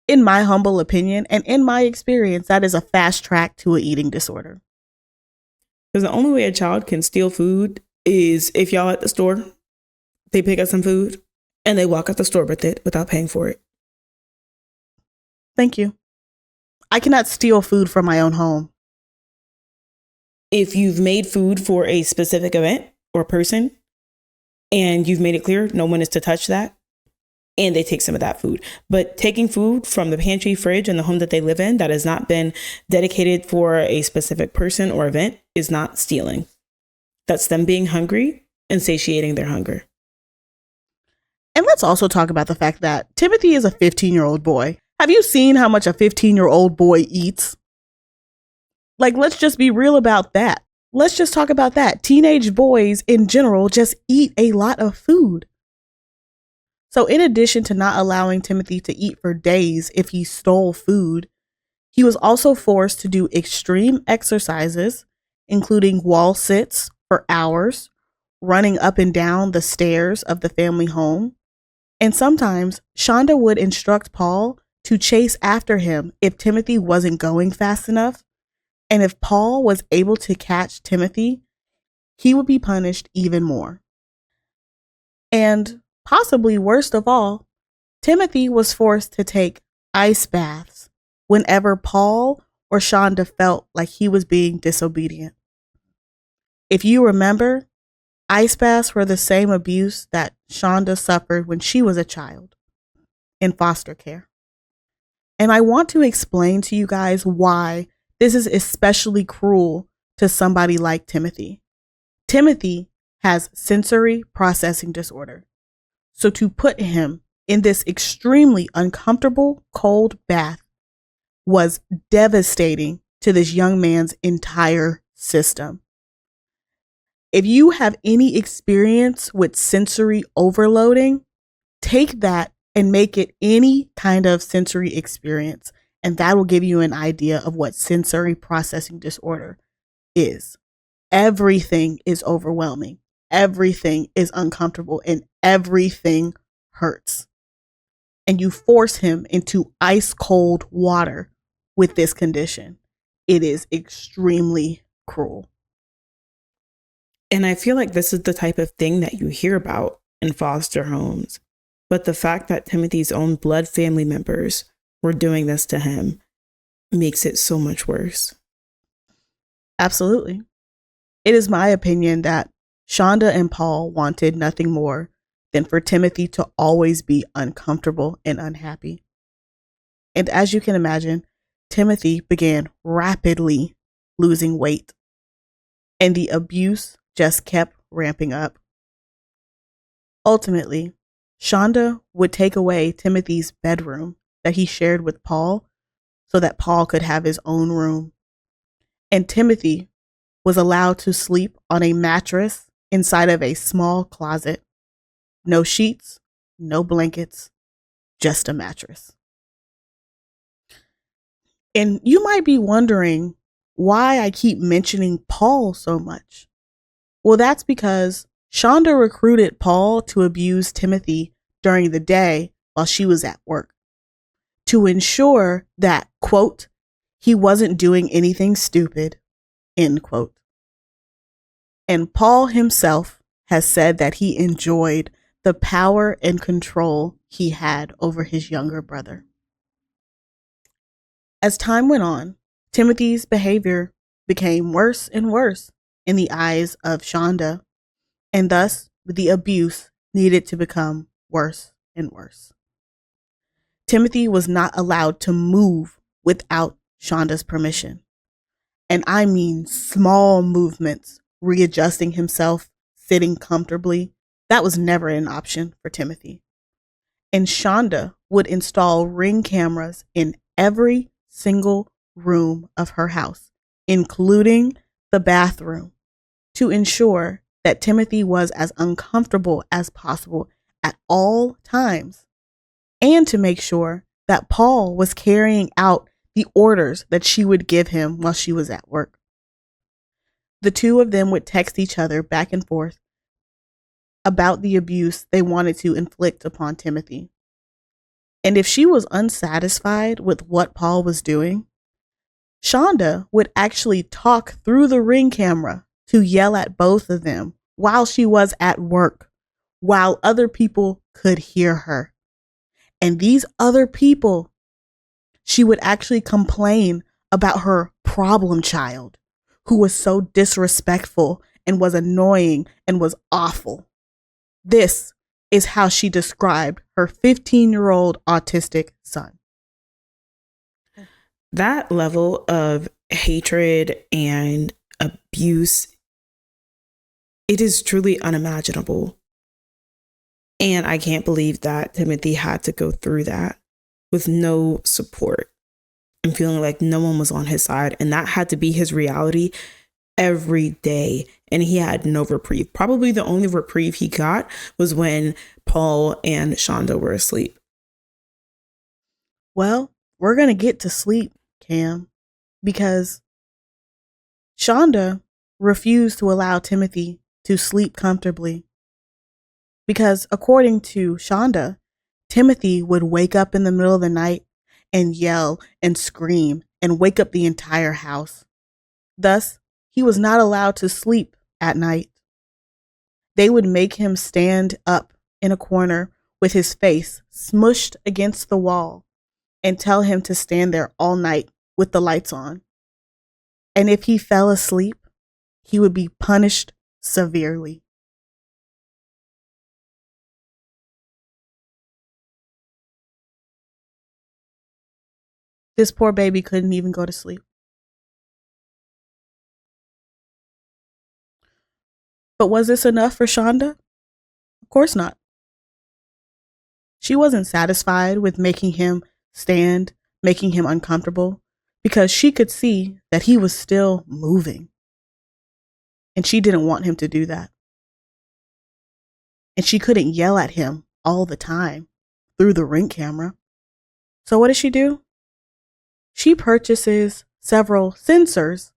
in my humble opinion and in my experience, that is a fast track to an eating disorder. Because the only way a child can steal food is if y'all at the store, they pick up some food and they walk out the store with it without paying for it. Thank you. I cannot steal food from my own home. If you've made food for a specific event or person and you've made it clear no one is to touch that, and they take some of that food. But taking food from the pantry, fridge, and the home that they live in that has not been dedicated for a specific person or event is not stealing. That's them being hungry and satiating their hunger. And let's also talk about the fact that Timothy is a 15-year-old boy. Have you seen how much a 15-year-old boy eats? Like, let's just be real about that. Let's just talk about that. Teenage boys in general just eat a lot of food. So in addition to not allowing Timothy to eat for days if he stole food, he was also forced to do extreme exercises, including wall sits for hours, running up and down the stairs of the family home. And sometimes Shonda would instruct Paul to chase after him if Timothy wasn't going fast enough. And if Paul was able to catch Timothy, he would be punished even more. And possibly worst of all, Timothy was forced to take ice baths whenever Paul or Shonda felt like he was being disobedient. If you remember, ice baths were the same abuse that Shonda suffered when she was a child in foster care. And I want to explain to you guys why this is especially cruel to somebody like Timothy. Timothy has sensory processing disorder. So to put him in this extremely uncomfortable cold bath was devastating to this young man's entire system. If you have any experience with sensory overloading, take that and make it any kind of sensory experience, and that will give you an idea of what sensory processing disorder is. Everything is overwhelming. Everything is uncomfortable and everything hurts. And you force him into ice cold water with this condition. It is extremely cruel. And I feel like this is the type of thing that you hear about in foster homes. But the fact that Timothy's own blood family members were doing this to him makes it so much worse. Absolutely. It is my opinion that Shonda and Paul wanted nothing more than for Timothy to always be uncomfortable and unhappy. And as you can imagine, Timothy began rapidly losing weight, and the abuse just kept ramping up. Ultimately, Shonda would take away Timothy's bedroom that he shared with Paul so that Paul could have his own room. And Timothy was allowed to sleep on a mattress inside of a small closet. No sheets, no blankets, just a mattress. And you might be wondering why I keep mentioning Paul so much. Well, that's because Shonda recruited Paul to abuse Timothy during the day while she was at work to ensure that, quote, he wasn't doing anything stupid, end quote. And Paul himself has said that he enjoyed the power and control he had over his younger brother. As time went on, Timothy's behavior became worse and worse in the eyes of Shonda, and thus the abuse needed to become worse and worse. Timothy was not allowed to move without Shonda's permission. And I mean small movements, readjusting himself, sitting comfortably. That was never an option for Timothy. And Shonda would install Ring cameras in every single room of her house, including the bathroom, to ensure that Timothy was as uncomfortable as possible at all times, and to make sure that Paul was carrying out the orders that she would give him while she was at work. The two of them would text each other back and forth about the abuse they wanted to inflict upon Timothy. And if she was unsatisfied with what Paul was doing, Shonda would actually talk through the Ring camera to yell at both of them while she was at work, while other people could hear her. And these other people, she would actually complain about her problem child, who was so disrespectful and was annoying and was awful. This is how she described her 15-year-old autistic son. That level of hatred and abuse, it is truly unimaginable. And I can't believe that Timothy had to go through that with no support and feeling like no one was on his side. And that had to be his reality every day. And he had no reprieve. Probably the only reprieve he got was when Paul and Shonda were asleep. Well, we're going to get to sleep, Cam, because Shonda refused to allow Timothy to sleep comfortably. Because according to Shonda, Timothy would wake up in the middle of the night and yell and scream and wake up the entire house. Thus, he was not allowed to sleep at night. They would make him stand up in a corner with his face smushed against the wall and tell him to stand there all night with the lights on. And if he fell asleep, he would be punished severely. This poor baby couldn't even go to sleep. But was this enough for Shonda? Of course not. She wasn't satisfied with making him stand, making him uncomfortable, because she could see that he was still moving. And she didn't want him to do that. And she couldn't yell at him all the time through the Ring camera. So what does she do? She purchases several sensors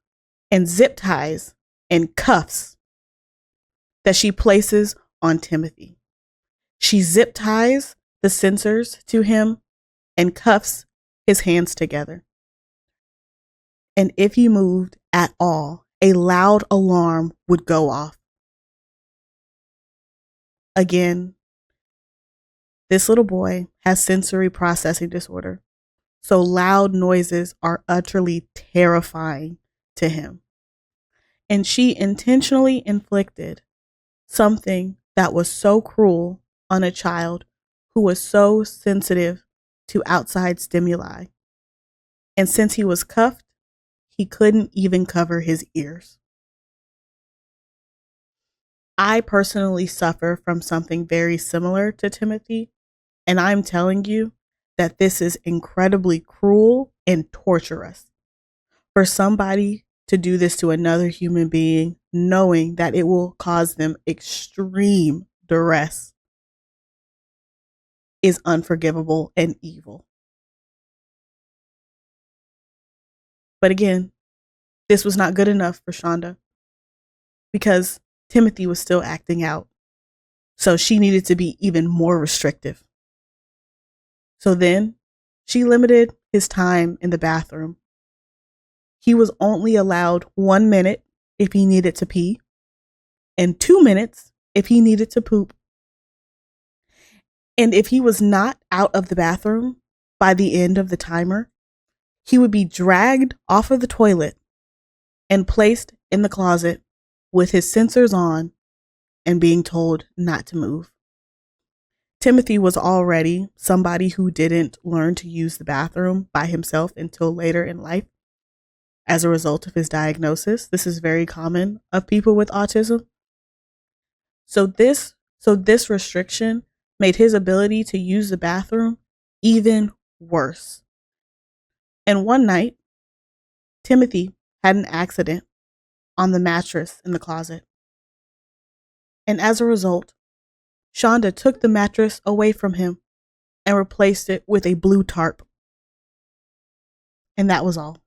and zip ties and cuffs that she places on Timothy. She zip ties the sensors to him and cuffs his hands together. And if he moved at all, a loud alarm would go off. Again, this little boy has sensory processing disorder, so loud noises are utterly terrifying to him. And she intentionally inflicted something that was so cruel on a child who was so sensitive to outside stimuli. And since he was cuffed, he couldn't even cover his ears. I personally suffer from something very similar to Timothy, and I'm telling you that this is incredibly cruel and torturous. For somebody to do this to another human being, knowing that it will cause them extreme duress, is unforgivable and evil. But again, this was not good enough for Shonda because Timothy was still acting out. So she needed to be even more restrictive. So then she limited his time in the bathroom. He was only allowed 1 minute if he needed to pee and 2 minutes if he needed to poop. And if he was not out of the bathroom by the end of the timer, he would be dragged off of the toilet and placed in the closet with his sensors on and being told not to move. Timothy was already somebody who didn't learn to use the bathroom by himself until later in life as a result of his diagnosis. This is very common of people with autism. So this restriction made his ability to use the bathroom even worse. And one night, Timothy had an accident on the mattress in the closet. And as a result, Shonda took the mattress away from him and replaced it with a blue tarp. And that was all.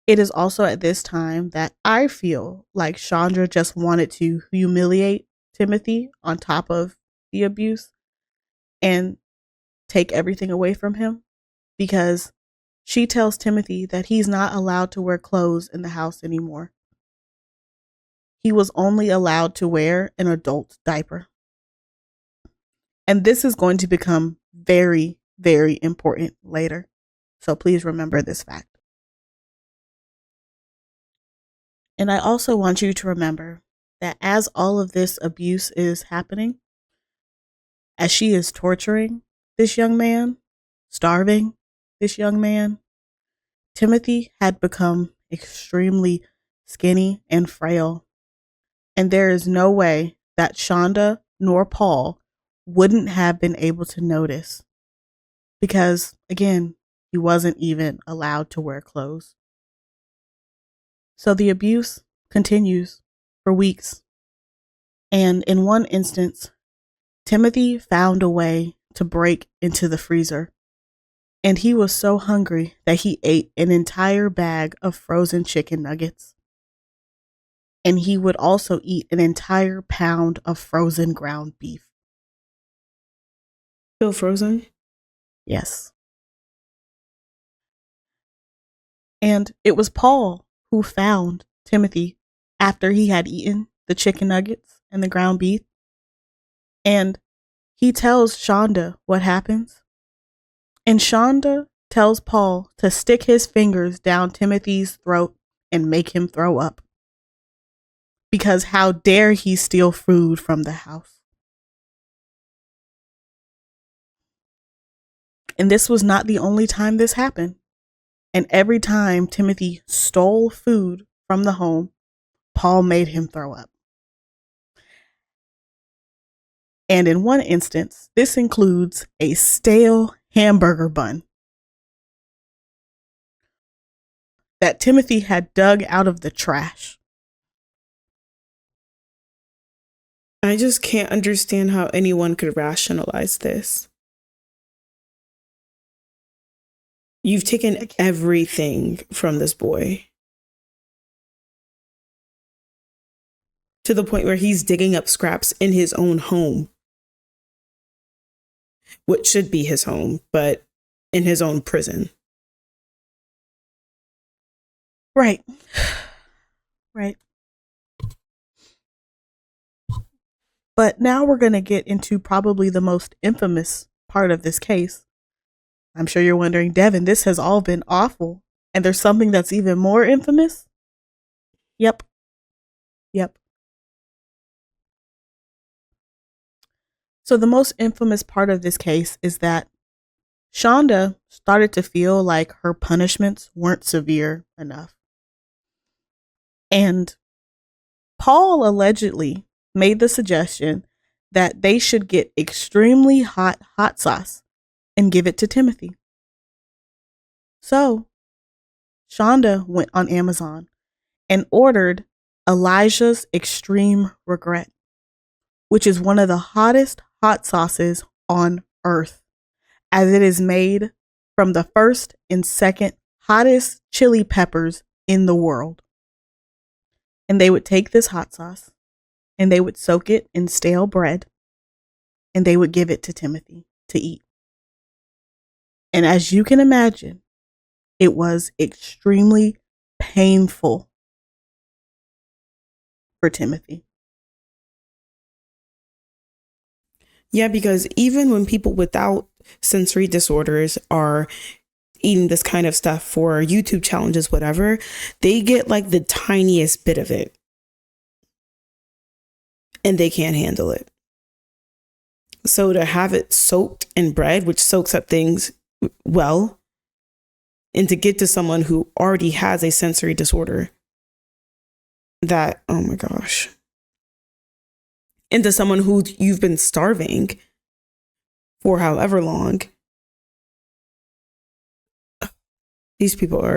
It is also at this time that I feel like Chandra just wanted to humiliate Timothy on top of the abuse and take everything away from him, because she tells Timothy that he's not allowed to wear clothes in the house anymore. He was only allowed to wear an adult diaper. And this is going to become very, very important later. So please remember this fact. And I also want you to remember that as all of this abuse is happening, as she is torturing this young man, starving this young man, Timothy had become extremely skinny and frail. And there is no way that Shonda nor Paul wouldn't have been able to notice. Because, again, he wasn't even allowed to wear clothes. So the abuse continues for weeks. And in one instance, Timothy found a way to break into the freezer. And he was so hungry that he ate an entire bag of frozen chicken nuggets. And he would also eat an entire pound of frozen ground beef. Still frozen? Yes. And it was Paul who found Timothy after he had eaten the chicken nuggets and the ground beef. And he tells Shonda what happens. And Shonda tells Paul to stick his fingers down Timothy's throat and make him throw up. Because how dare he steal food from the house? And this was not the only time this happened. And every time Timothy stole food from the home, Paul made him throw up. And in one instance, this includes a stale hamburger bun that Timothy had dug out of the trash. I just can't understand how anyone could rationalize this. You've taken everything from this boy to the point where he's digging up scraps in his own home, what should be his home, but in his own prison. Right. Right. But now we're going to get into probably the most infamous part of this case. I'm sure you're wondering, Devin, this has all been awful. And there's something that's even more infamous? Yep. So the most infamous part of this case is that Shonda started to feel like her punishments weren't severe enough. And Paul allegedly made the suggestion that they should get extremely hot sauce and give it to Timothy. So Shonda went on Amazon and ordered Elijah's Extreme Regret, which is one of the hottest hot sauces on earth, as it is made from the first and second hottest chili peppers in the world. And they would take this hot sauce and they would soak it in stale bread and they would give it to Timothy to eat. And as you can imagine, it was extremely painful for Timothy. Yeah, because even when people without sensory disorders are eating this kind of stuff for YouTube challenges, whatever, they get like the tiniest bit of it and they can't handle it. So to have it soaked in bread, which soaks up things well, and to get to someone who already has a sensory disorder, that, oh my gosh. And to someone who you've been starving for however long. These people,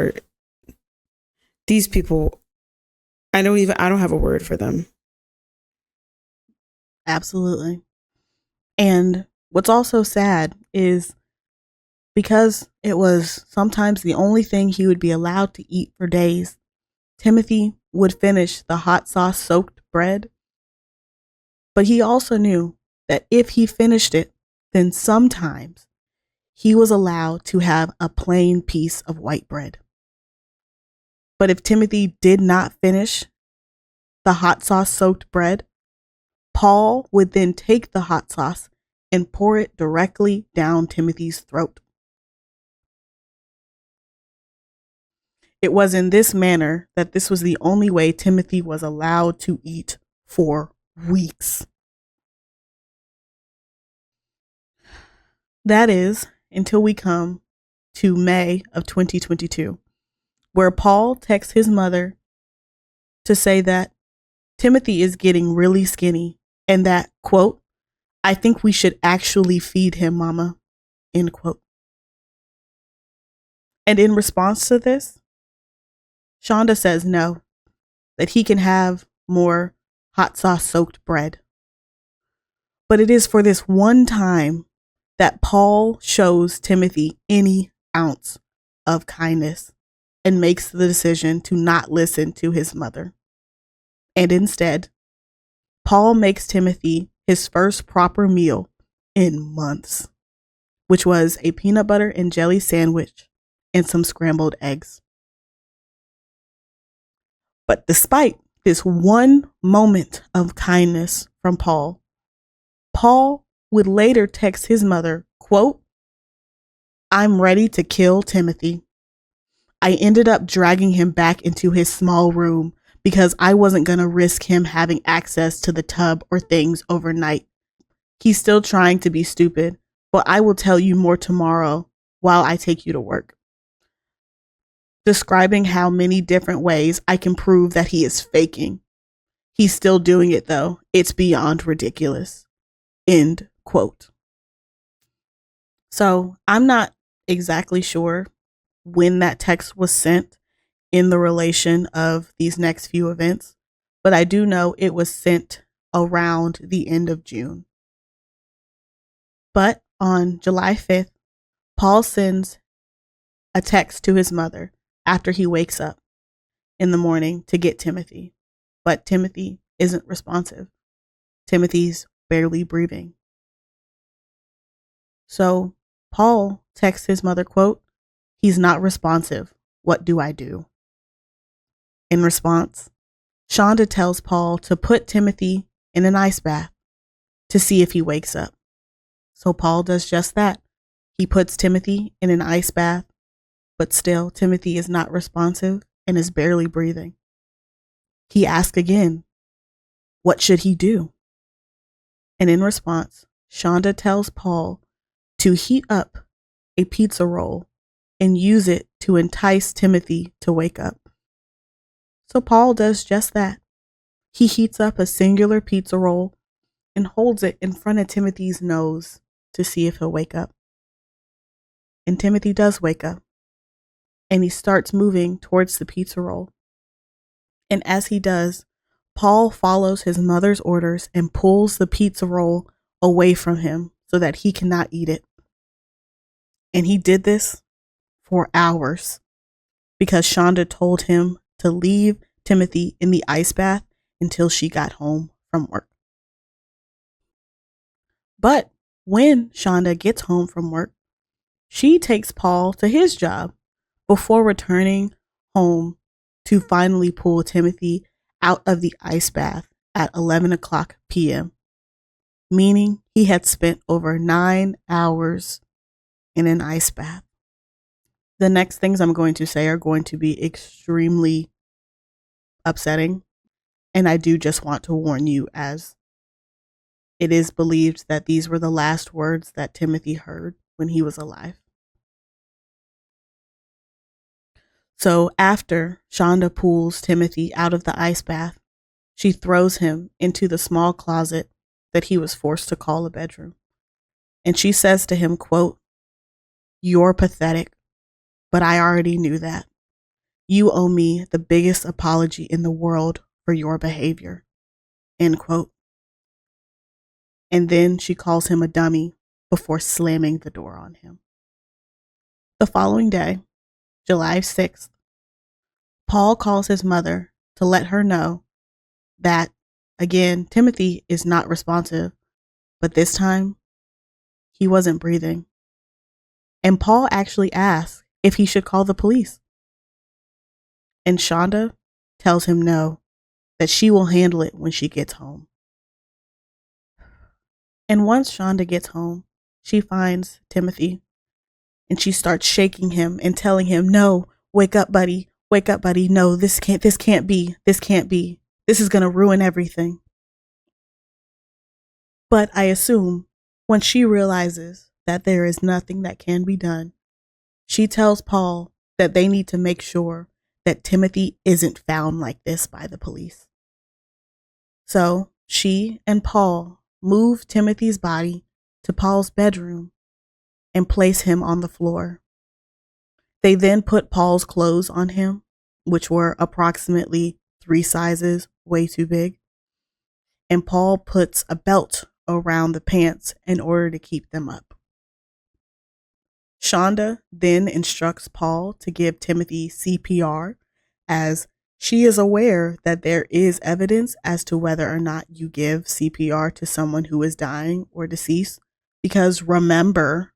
I don't have a word for them. Absolutely. And what's also sad is because it was sometimes the only thing he would be allowed to eat for days, Timothy would finish the hot sauce soaked bread. But he also knew that if he finished it, then sometimes he was allowed to have a plain piece of white bread. But if Timothy did not finish the hot sauce soaked bread, Paul would then take the hot sauce and pour it directly down Timothy's throat. It was in this manner that this was the only way Timothy was allowed to eat for weeks. That is until we come to May of 2022, where Paul texts his mother to say that Timothy is getting really skinny and that, quote, I think we should actually feed him, mama, end quote. And in response to this, Shonda says no, that he can have more hot sauce soaked bread. But it is for this one time that Paul shows Timothy any ounce of kindness and makes the decision to not listen to his mother. And instead, Paul makes Timothy his first proper meal in months, which was a peanut butter and jelly sandwich and some scrambled eggs. But despite this one moment of kindness from Paul, Paul would later text his mother, quote, I'm ready to kill Timothy. I ended up dragging him back into his small room because I wasn't going to risk him having access to the tub or things overnight. He's still trying to be stupid, but I will tell you more tomorrow while I take you to work. Describing how many different ways I can prove that he is faking. He's still doing it though. It's beyond ridiculous. End quote. So I'm not exactly sure when that text was sent in the relation of these next few events, but I do know it was sent around the end of June. But on July 5th, Paul sends a text to his mother after he wakes up in the morning to get Timothy. But Timothy isn't responsive. Timothy's barely breathing. So Paul texts his mother, quote, he's not responsive. What do I do? In response, Shonda tells Paul to put Timothy in an ice bath to see if he wakes up. So Paul does just that. He puts Timothy in an ice bath, but still Timothy is not responsive and is barely breathing. He asks again, what should he do? And in response, Shonda tells Paul to heat up a pizza roll and use it to entice Timothy to wake up. So Paul does just that. He heats up a singular pizza roll and holds it in front of Timothy's nose to see if he'll wake up. And Timothy does wake up. And he starts moving towards the pizza roll. And as he does, Paul follows his mother's orders and pulls the pizza roll away from him so that he cannot eat it. And he did this for hours because Shonda told him to leave Timothy in the ice bath until she got home from work. But when Shonda gets home from work, she takes Paul to his job before returning home to finally pull Timothy out of the ice bath at 11 o'clock p.m., meaning he had spent over 9 hours in an ice bath. The next things I'm going to say are going to be extremely upsetting, and I do just want to warn you, as it is believed that these were the last words that Timothy heard when he was alive. So after Shonda pulls Timothy out of the ice bath, she throws him into the small closet that he was forced to call a bedroom. And she says to him, quote, you're pathetic, but I already knew that. You owe me the biggest apology in the world for your behavior, end quote. And then she calls him a dummy before slamming the door on him. The following day, July 6th, Paul calls his mother to let her know that, again, Timothy is not responsive, but this time he wasn't breathing. And Paul actually asks if he should call the police. And Shonda tells him no, that she will handle it when she gets home. And once Shonda gets home, she finds Timothy and she starts shaking him and telling him, no, wake up, buddy. Wake up, buddy. No, this can't be. This is going to ruin everything. But I assume when she realizes that there is nothing that can be done, she tells Paul that they need to make sure that Timothy isn't found like this by the police. So she and Paul move Timothy's body to Paul's bedroom and place him on the floor. They then put Paul's clothes on him, which were approximately 3 sizes way too big. And Paul puts a belt around the pants in order to keep them up. Shonda then instructs Paul to give Timothy CPR, as she is aware that there is evidence as to whether or not you give CPR to someone who is dying or deceased. Because remember,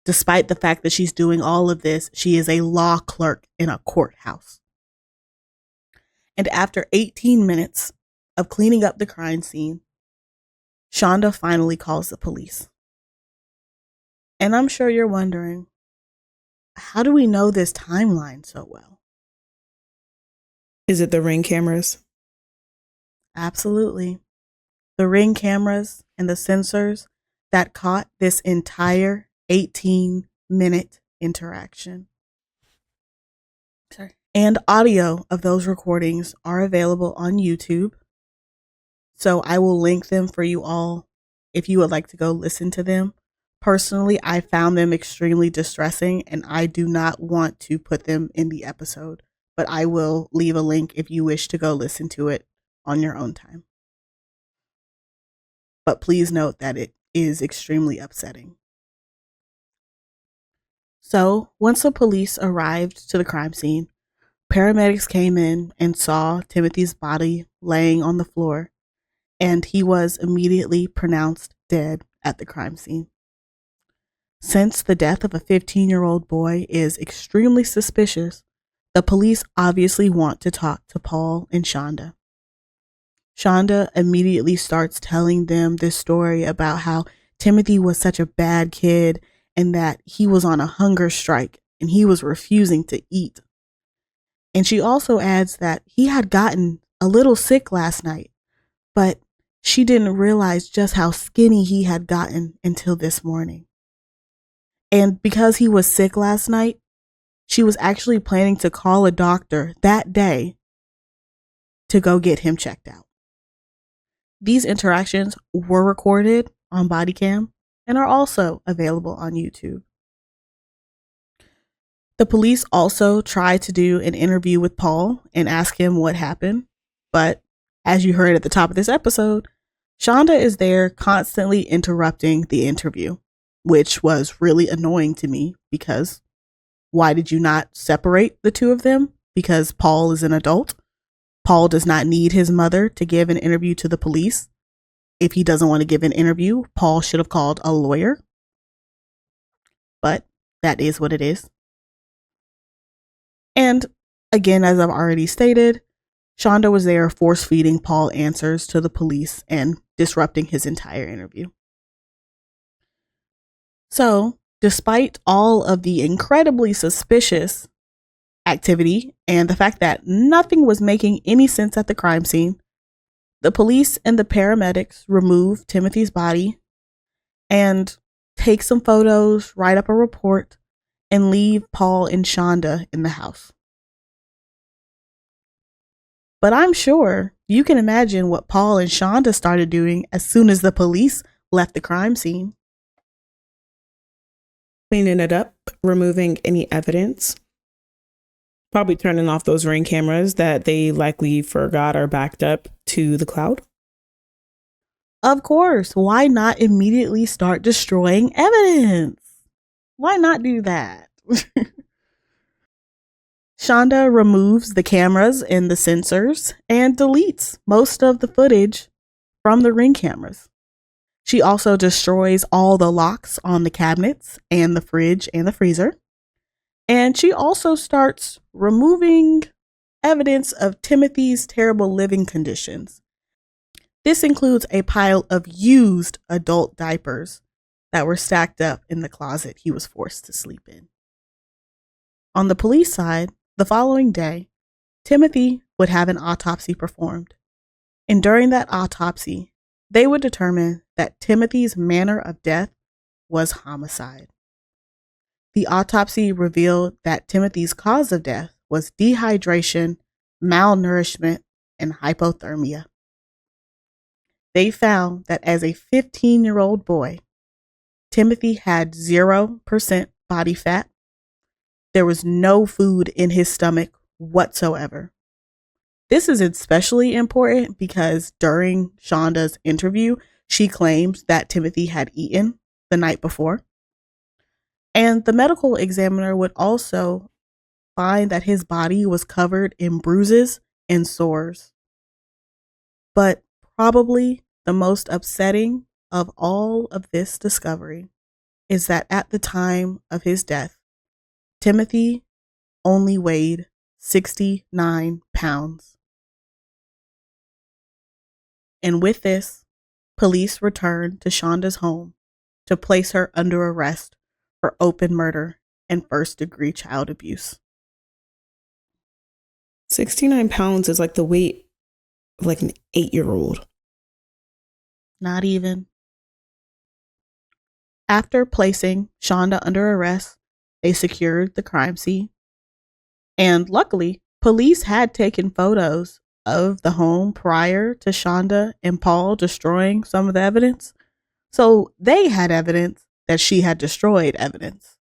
despite the fact that she's doing all of this, she is a law clerk in a courthouse. And after 18 minutes of cleaning up the crime scene, Shonda finally calls the police. And I'm sure you're wondering, how do we know this timeline so well? Is it the Ring cameras? Absolutely. The Ring cameras and the sensors that caught this entire 18-minute interaction. Sorry. And audio of those recordings are available on YouTube. So I will link them for you all if you would like to go listen to them. Personally, I found them extremely distressing, and I do not want to put them in the episode, but I will leave a link if you wish to go listen to it on your own time. But please note that it is extremely upsetting. So, once the police arrived to the crime scene, paramedics came in and saw Timothy's body laying on the floor, and he was immediately pronounced dead at the crime scene. Since the death of a 15-year-old boy is extremely suspicious, the police obviously want to talk to Paul and Shonda. Shonda immediately starts telling them this story about how Timothy was such a bad kid and that he was on a hunger strike and he was refusing to eat. And she also adds that he had gotten a little sick last night, but she didn't realize just how skinny he had gotten until this morning. And because he was sick last night, she was actually planning to call a doctor that day to go get him checked out. These interactions were recorded on body cam and are also available on YouTube. The police also tried to do an interview with Paul and ask him what happened, but as you heard at the top of this episode, Shonda is there constantly interrupting the interview, which was really annoying to me because why did you not separate the two of them? Because Paul is an adult. Paul does not need his mother to give an interview to the police. If he doesn't want to give an interview, Paul should have called a lawyer. But that is what it is. And again, as I've already stated, Shonda was there force-feeding Paul answers to the police and disrupting his entire interview. So, despite all of the incredibly suspicious activity and the fact that nothing was making any sense at the crime scene, the police and the paramedics remove Timothy's body and take some photos, write up a report, and leave Paul and Shonda in the house. But I'm sure you can imagine what Paul and Shonda started doing as soon as the police left the crime scene. Cleaning it up, removing any evidence, probably turning off those Ring cameras that they likely forgot or backed up to the cloud. Of course, why not immediately start destroying evidence? Why not do that? Shonda removes the cameras and the sensors and deletes most of the footage from the Ring cameras. She also destroys all the locks on the cabinets and the fridge and the freezer. And she also starts removing evidence of Timothy's terrible living conditions. This includes a pile of used adult diapers that were stacked up in the closet he was forced to sleep in. On the police side, the following day, Timothy would have an autopsy performed. And during that autopsy, they would determine that Timothy's manner of death was homicide. The autopsy revealed that Timothy's cause of death was dehydration, malnourishment, and hypothermia. They found that as a 15-year-old boy, Timothy had 0% body fat. There was no food in his stomach whatsoever. This is especially important because during Shonda's interview, she claims that Timothy had eaten the night before. And the medical examiner would also find that his body was covered in bruises and sores. But probably the most upsetting of all of this discovery is that at the time of his death, Timothy only weighed 69 pounds. And with this, police returned to Shonda's home to place her under arrest for open murder and first-degree child abuse. 69 pounds is like the weight of like an 8-year-old. Not even. After placing Shonda under arrest, they secured the crime scene. And luckily, police had taken photos of the home prior to Shonda and Paul destroying some of the evidence. So they had evidence that she had destroyed evidence.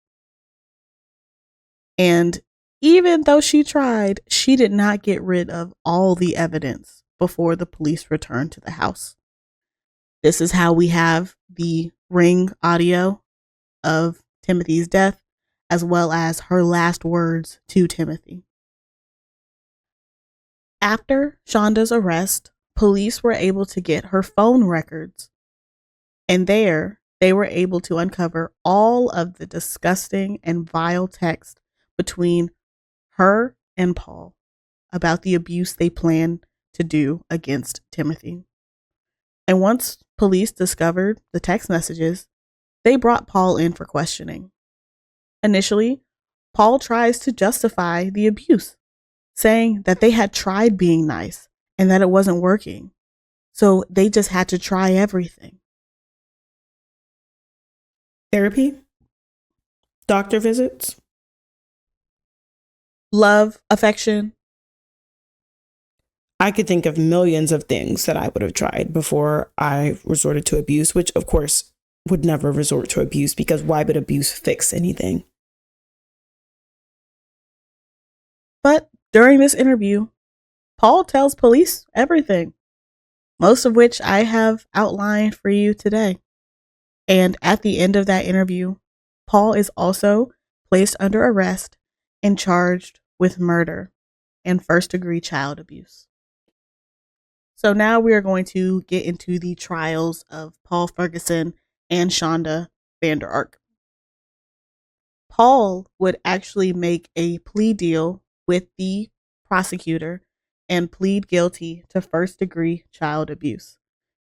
And even though she tried, she did not get rid of all the evidence before the police returned to the house. This is how we have the ring audio of Timothy's death, as well as her last words to Timothy. After Shonda's arrest, police were able to get her phone records, and there they were able to uncover all of the disgusting and vile text between her and Paul about the abuse they planned to do against Timothy. And once police discovered the text messages, they brought Paul in for questioning. Initially, Paul tries to justify the abuse, saying that they had tried being nice and that it wasn't working. So they just had to try everything. Therapy? Doctor visits? Love, affection. I could think of millions of things that I would have tried before I resorted to abuse, which of course would never resort to abuse, because why would abuse fix anything? But during this interview, Paul tells police everything, most of which I have outlined for you today. And at the end of that interview, Paul is also placed under arrest and charged with murder and first-degree child abuse. So now we are going to get into the trials of Paul Ferguson and Shonda Vander Ark. Paul would actually make a plea deal with the prosecutor and plead guilty to first-degree child abuse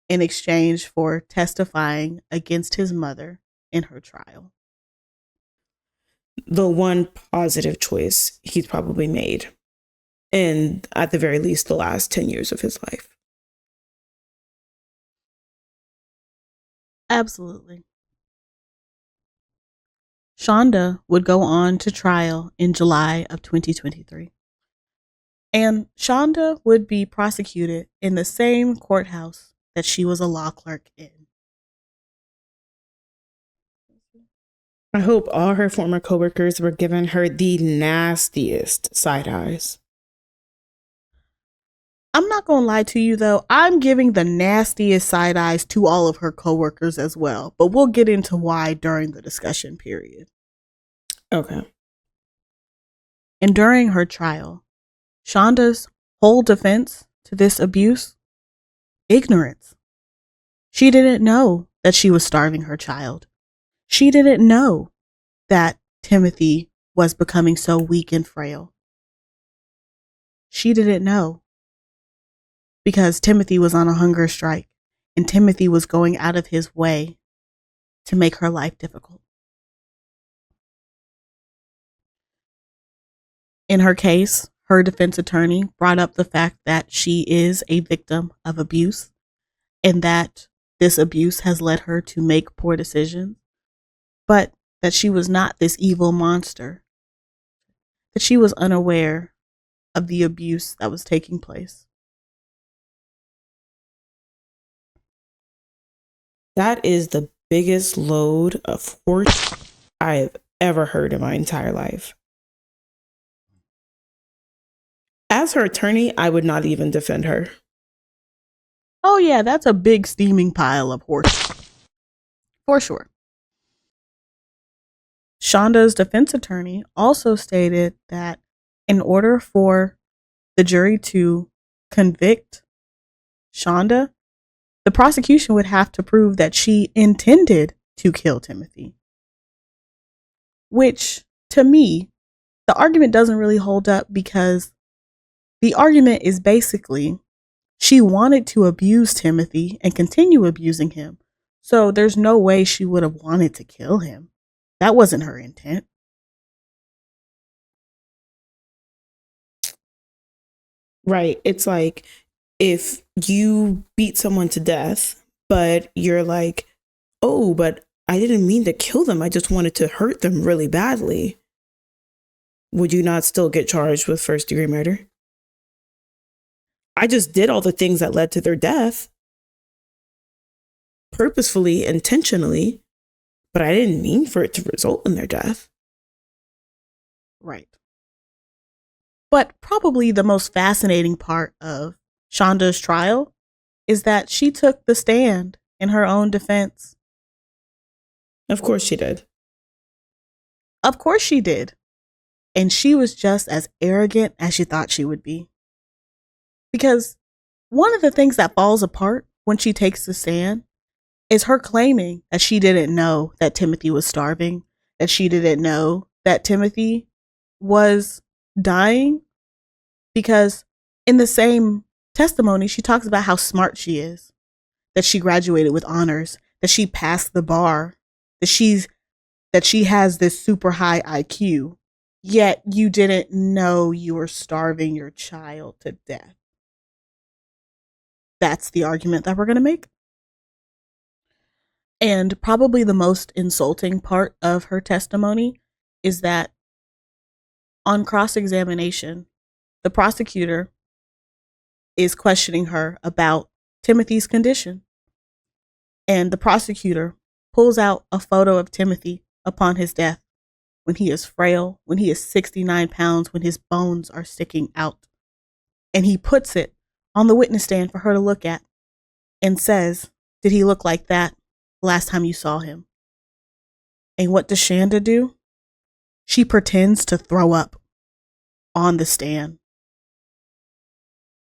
in exchange for testifying against his mother in her trial. The one positive choice he's probably made in, at the very least, the last 10 years of his life. Absolutely. Shonda would go on to trial in July of 2023. And Shonda would be prosecuted in the same courthouse that she was a law clerk in. I hope all her former coworkers were giving her the nastiest side eyes. I'm not going to lie to you though, I'm giving the nastiest side eyes to all of her coworkers as well, but we'll get into why during the discussion period. Okay. And during her trial, Shonda's whole defense to this abuse, ignorance. She didn't know that she was starving her child. She didn't know that Timothy was becoming so weak and frail. She didn't know because Timothy was on a hunger strike and Timothy was going out of his way to make her life difficult. In her case, her defense attorney brought up the fact that she is a victim of abuse and that this abuse has led her to make poor decisions, but that she was not this evil monster, that she was unaware of the abuse that was taking place. That is the biggest load of horse I have ever heard in my entire life. As her attorney, I would not even defend her. Oh yeah, that's a big steaming pile of horse. For sure. Shonda's defense attorney also stated that in order for the jury to convict Shonda, the prosecution would have to prove that she intended to kill Timothy. Which, to me, the argument doesn't really hold up, because the argument is basically she wanted to abuse Timothy and continue abusing him. So there's no way she would have wanted to kill him. That wasn't her intent. Right. It's like if you beat someone to death, but you're like, oh, but I didn't mean to kill them. I just wanted to hurt them really badly. Would you not still get charged with first-degree murder? I just did all the things that led to their death, purposefully, intentionally, but I didn't mean for it to result in their death. Right. But probably the most fascinating part of Shonda's trial is that she took the stand in her own defense. Of course she did. Of course she did. And she was just as arrogant as she thought she would be. Because one of the things that falls apart when she takes the stand is her claiming that she didn't know that Timothy was starving, that she didn't know that Timothy was dying, because in the same testimony, she talks about how smart she is, that she graduated with honors, that she passed the bar, that she has this super high IQ, yet you didn't know you were starving your child to death. That's the argument that we're going to make. And probably the most insulting part of her testimony is that on cross-examination, the prosecutor is questioning her about Timothy's condition. And the prosecutor pulls out a photo of Timothy upon his death, when he is frail, when he is 69 pounds, when his bones are sticking out. And he puts it on the witness stand for her to look at and says, "Did he look like that last time you saw him?" And what does Shonda do? She pretends to throw up on the stand.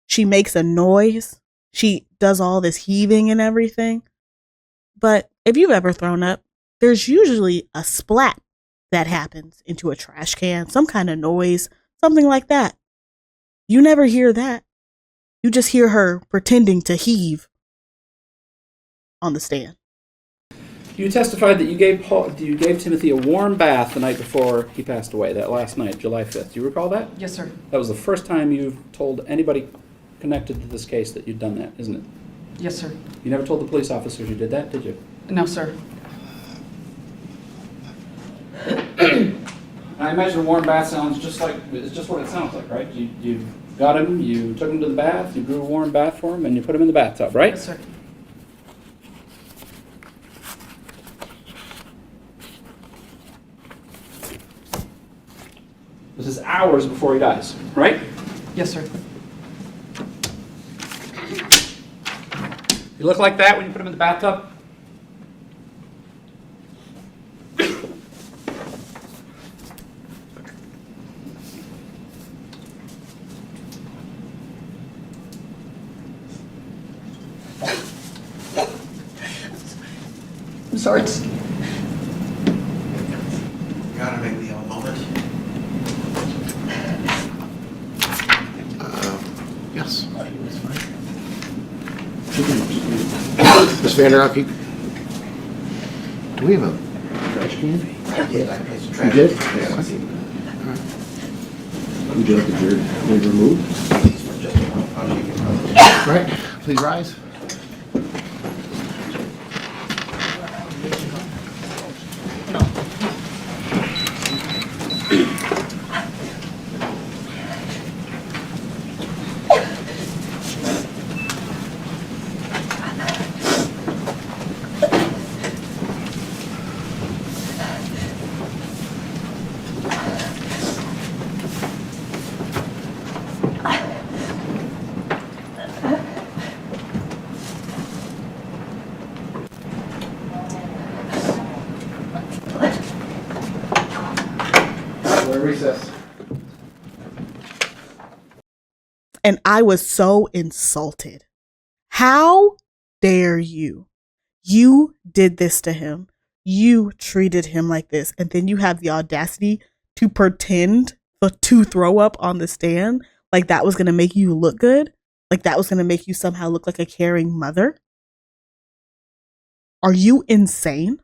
She makes a noise. She does all this heaving and everything. But if you've ever thrown up, there's usually a splat that happens into a trash can, some kind of noise, something like that. You never hear that. You just hear her pretending to heave on the stand. You testified that you gave Timothy a warm bath the night before he passed away, that last night, July 5th. Do you recall that? Yes, sir. That was the first time you've told anybody connected to this case that you'd done that, isn't it? Yes, sir. You never told the police officers you did that, did you? No, sir. I imagine a warm bath sounds just like, it's just what it sounds like, right? You got him, you took him to the bath, you grew a warm bath for him, and you put him in the bathtub, right? Yes, sir. This is hours before he dies, right? Yes, sir. You look like that when you put him in the bathtub? I'm sorry. Gotta make me a moment. Yes. Ms. Vanderhoek, do we have a trash can? Yeah, I placed a trash. You did? Yeah. All right. Would you like the jury removed? Right. Please rise. And I was so insulted. How dare you? You did this to him. You treated him like this. And then you have the audacity to pretend to throw up on the stand like that was going to make you look good. Like that was going to make you somehow look like a caring mother. Are you insane?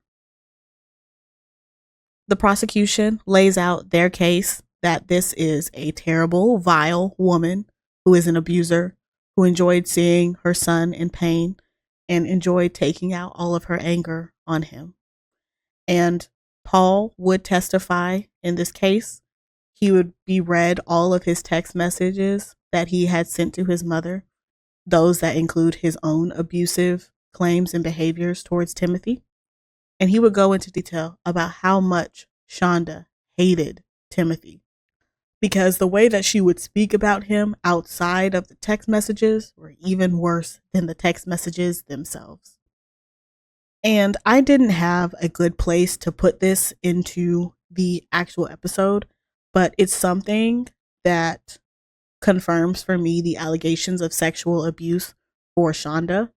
The prosecution lays out their case that this is a terrible, vile woman who is an abuser, who enjoyed seeing her son in pain and enjoyed taking out all of her anger on him. And Paul would testify in this case. He would be read all of his text messages that he had sent to his mother, those that include his own abusive claims and behaviors towards Timothy. And he would go into detail about how much Shonda hated Timothy, because the way that she would speak about him outside of the text messages were even worse than the text messages themselves. And I didn't have a good place to put this into the actual episode, but it's something that confirms for me the allegations of sexual abuse for Shonda,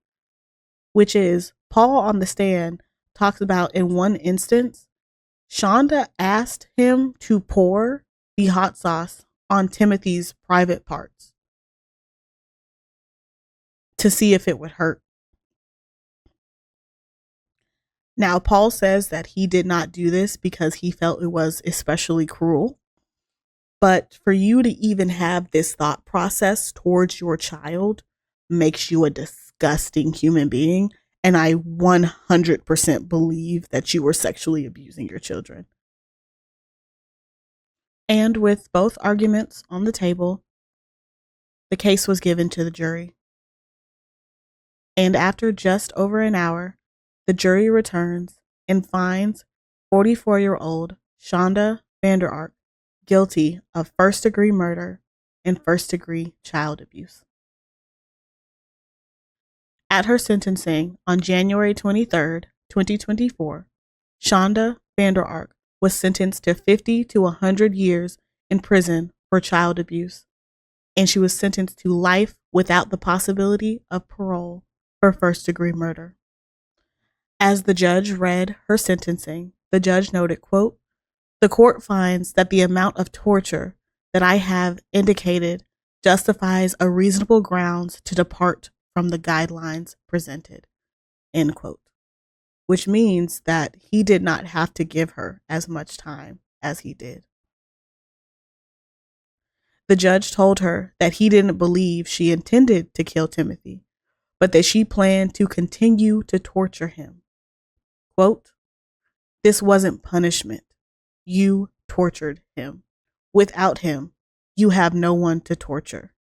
which is Paul on the stand talks about in one instance, Shonda asked him to pour the hot sauce on Timothy's private parts to see if it would hurt. Now, Paul says that he did not do this because he felt it was especially cruel. But for you to even have this thought process towards your child makes you a disgusting human being. And I 100% believe that you were sexually abusing your children. And with both arguments on the table, the case was given to the jury. And after just over an hour, the jury returns and finds 44-year-old Shonda Vander Ark guilty of first-degree murder and first-degree child abuse. At her sentencing on January 23rd, 2024, Shonda Vander Ark was sentenced to 50 to 100 years in prison for child abuse, and she was sentenced to life without the possibility of parole for first-degree murder. As the judge read her sentencing, the judge noted, quote, "The court finds that the amount of torture that I have indicated justifies a reasonable grounds to depart from the guidelines presented," end quote. Which means that he did not have to give her as much time as he did. The judge told her that he didn't believe she intended to kill Timothy, but that she planned to continue to torture him. Quote, "This wasn't punishment. You tortured him. Without him, you have no one to torture.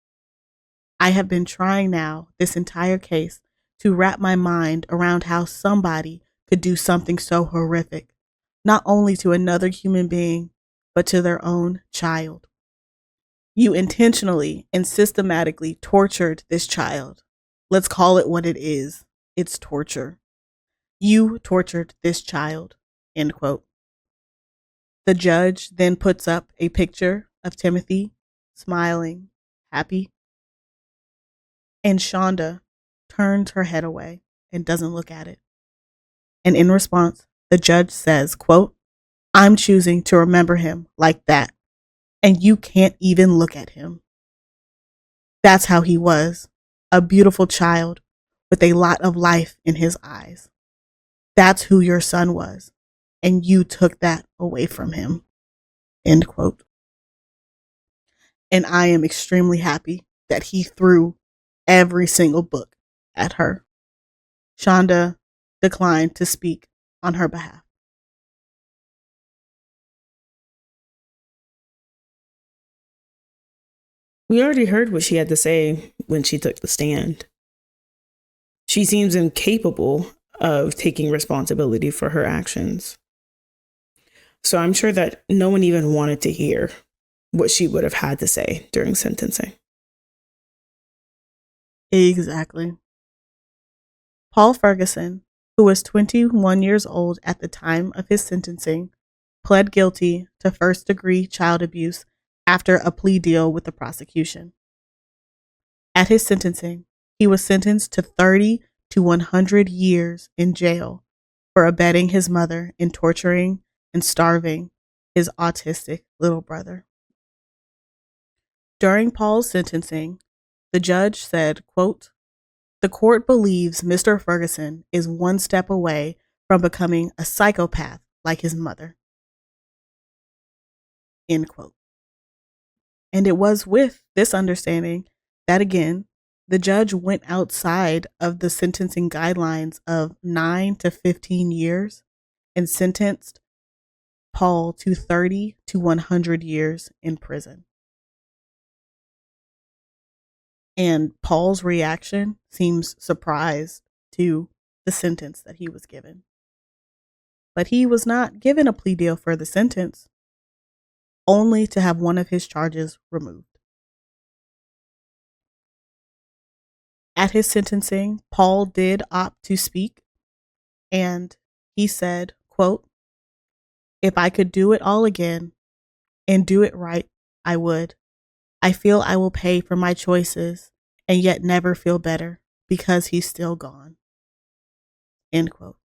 I have been trying now this entire case to wrap my mind around how somebody could do something so horrific, not only to another human being, but to their own child. You intentionally and systematically tortured this child. Let's call it what it is. It's torture. You tortured this child," end quote. The judge then puts up a picture of Timothy smiling, happy. And Shonda turns her head away and doesn't look at it. And in response, the judge says, quote, "I'm choosing to remember him like that, and you can't even look at him. That's how he was, a beautiful child with a lot of life in his eyes. That's who your son was, and you took that away from him," end quote. And I am extremely happy that he threw every single book at her. Shonda declined to speak on her behalf. We already heard what she had to say when she took the stand. She seems incapable of taking responsibility for her actions. So I'm sure that no one even wanted to hear what she would have had to say during sentencing. Exactly. Paul Ferguson, who was 21 years old at the time of his sentencing, pled guilty to first-degree child abuse after a plea deal with the prosecution. At his sentencing, he was sentenced to 30 to 100 years in jail for abetting his mother in torturing and starving his autistic little brother. During Paul's sentencing, the judge said, quote, "The court believes Mr. Ferguson is one step away from becoming a psychopath like his mother." End quote. And it was with this understanding that, again, the judge went outside of the sentencing guidelines of 9 to 15 years and sentenced Paul to 30 to 100 years in prison. And Paul's reaction seems surprised to the sentence that he was given. But he was not given a plea deal for the sentence, only to have one of his charges removed. At his sentencing, Paul did opt to speak, and he said, quote, "If I could do it all again and do it right, I would. I feel I will pay for my choices and yet never feel better because he's still gone." End quote.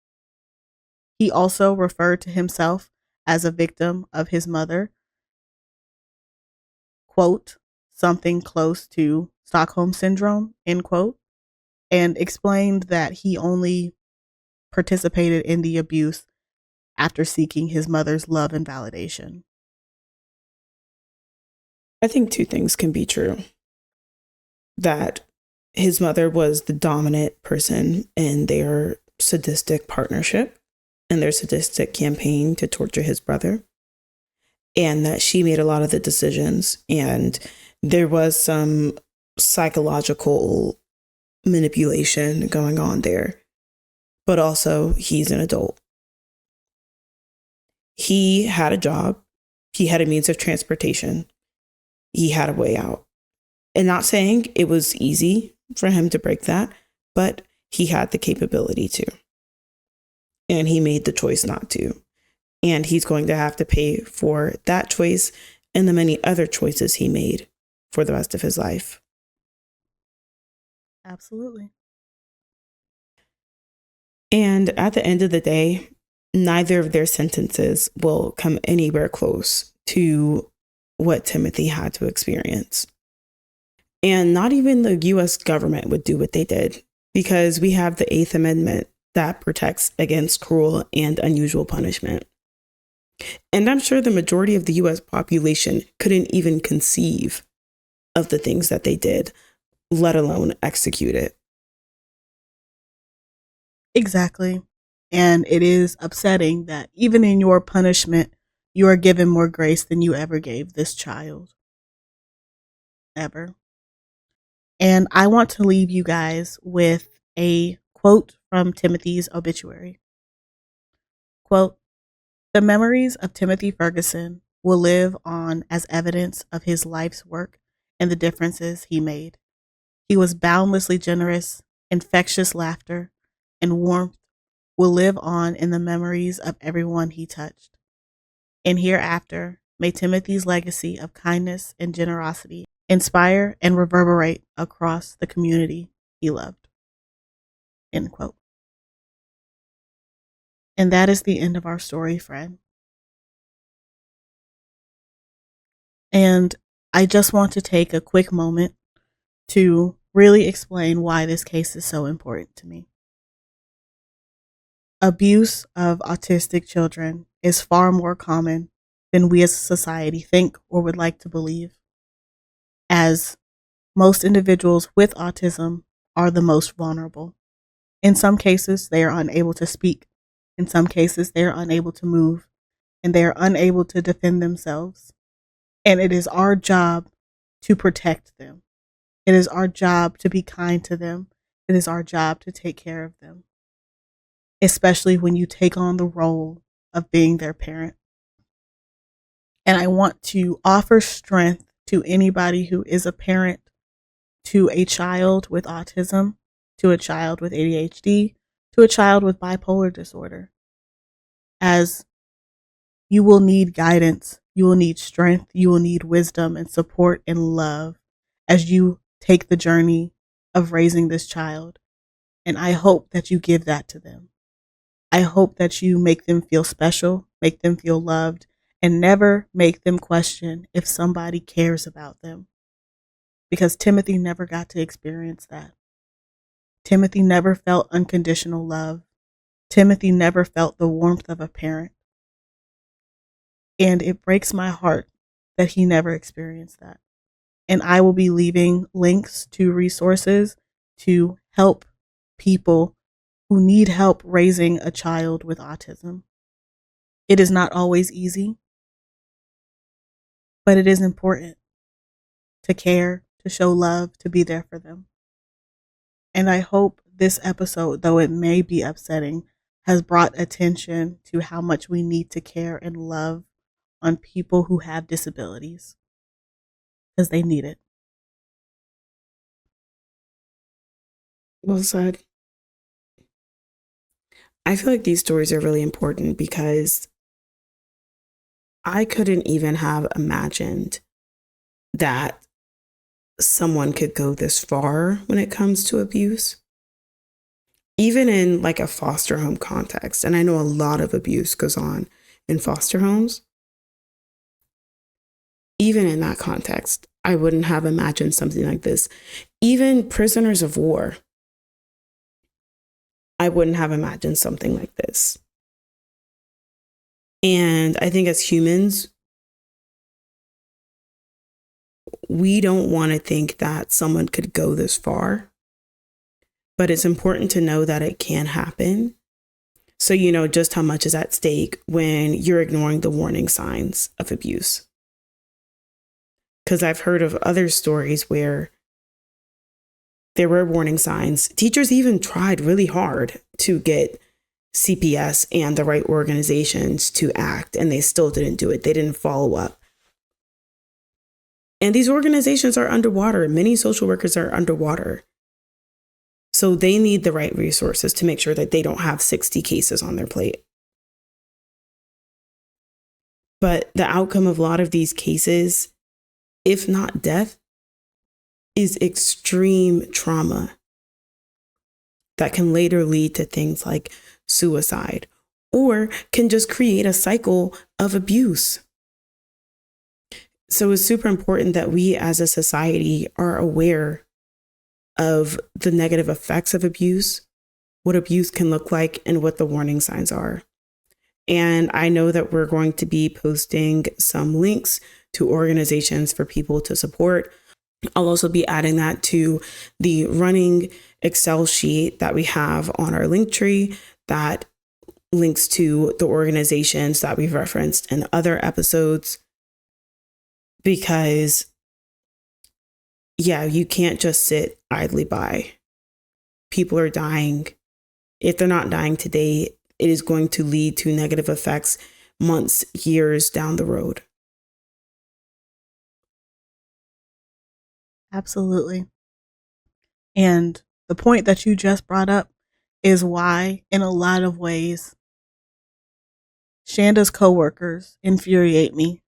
He also referred to himself as a victim of his mother, quote, "something close to Stockholm syndrome," end quote, and explained that he only participated in the abuse after seeking his mother's love and validation. I think two things can be true. That his mother was the dominant person in their sadistic partnership and their sadistic campaign to torture his brother, and that she made a lot of the decisions, and there was some psychological manipulation going on there. But also, he's an adult. He had a job. He had a means of transportation. He had a way out. And not saying it was easy for him to break that, but he had the capability to. And he made the choice not to. And he's going to have to pay for that choice and the many other choices he made for the rest of his life. Absolutely. And at the end of the day, neither of their sentences will come anywhere close to what Timothy had to experience. And not even the US government would do what they did, because we have the 8th Amendment that protects against cruel and unusual punishment. And I'm sure the majority of the US population couldn't even conceive of the things that they did, let alone execute it. Exactly. And it is upsetting that even in your punishment, you are given more grace than you ever gave this child. Ever. And I want to leave you guys with a quote from Timothy's obituary. Quote, "The memories of Timothy Ferguson will live on as evidence of his life's work and the differences he made. He was boundlessly generous, infectious laughter, and warmth will live on in the memories of everyone he touched. And hereafter, may Timothy's legacy of kindness and generosity inspire and reverberate across the community he loved." End quote. And that is the end of our story, friend. And I just want to take a quick moment to really explain why this case is so important to me. Abuse of autistic children is far more common than we as a society think or would like to believe, as most individuals with autism are the most vulnerable. In some cases, they are unable to speak. In some cases, they are unable to move, and they are unable to defend themselves. And it is our job to protect them. It is our job to be kind to them. It is our job to take care of them, especially when you take on the role of being their parent. And I want to offer strength to anybody who is a parent to a child with autism, to a child with ADHD, to a child with bipolar disorder, as you will need guidance, you will need strength, you will need wisdom and support and love as you take the journey of raising this child. And I hope that you give that to them. I hope that you make them feel special, make them feel loved, and never make them question if somebody cares about them. Because Timothy never got to experience that. Timothy never felt unconditional love. Timothy never felt the warmth of a parent. And it breaks my heart that he never experienced that. And I will be leaving links to resources to help people who need help raising a child with autism. It is not always easy, but it is important to care, to show love, to be there for them. And I hope this episode, though it may be upsetting, has brought attention to how much we need to care and love on people who have disabilities, because they need it. Well said. I feel like these stories are really important because I couldn't even have imagined that someone could go this far when it comes to abuse. Even in like a foster home context, and I know a lot of abuse goes on in foster homes. Even in that context, I wouldn't have imagined something like this. Even prisoners of war, I wouldn't have imagined something like this. And I think as humans, we don't want to think that someone could go this far, but it's important to know that it can happen. So you know just how much is at stake when you're ignoring the warning signs of abuse. Because I've heard of other stories where there were warning signs. Teachers even tried really hard to get CPS and the right organizations to act, and they still didn't do it. They didn't follow up. And these organizations are underwater. Many social workers are underwater. So they need the right resources to make sure that they don't have 60 cases on their plate. But the outcome of a lot of these cases, if not death, is extreme trauma that can later lead to things like suicide or can just create a cycle of abuse. So it's super important that we as a society are aware of the negative effects of abuse, what abuse can look like, and what the warning signs are. And I know that we're going to be posting some links to organizations for people to support. I'll also be adding that to the running Excel sheet that we have on our Linktree that links to the organizations that we've referenced in other episodes. Because, yeah, you can't just sit idly by. People are dying. If they're not dying today, it is going to lead to negative effects months, years down the road. Absolutely. And the point that you just brought up is why, in a lot of ways, Shanda's coworkers infuriate me,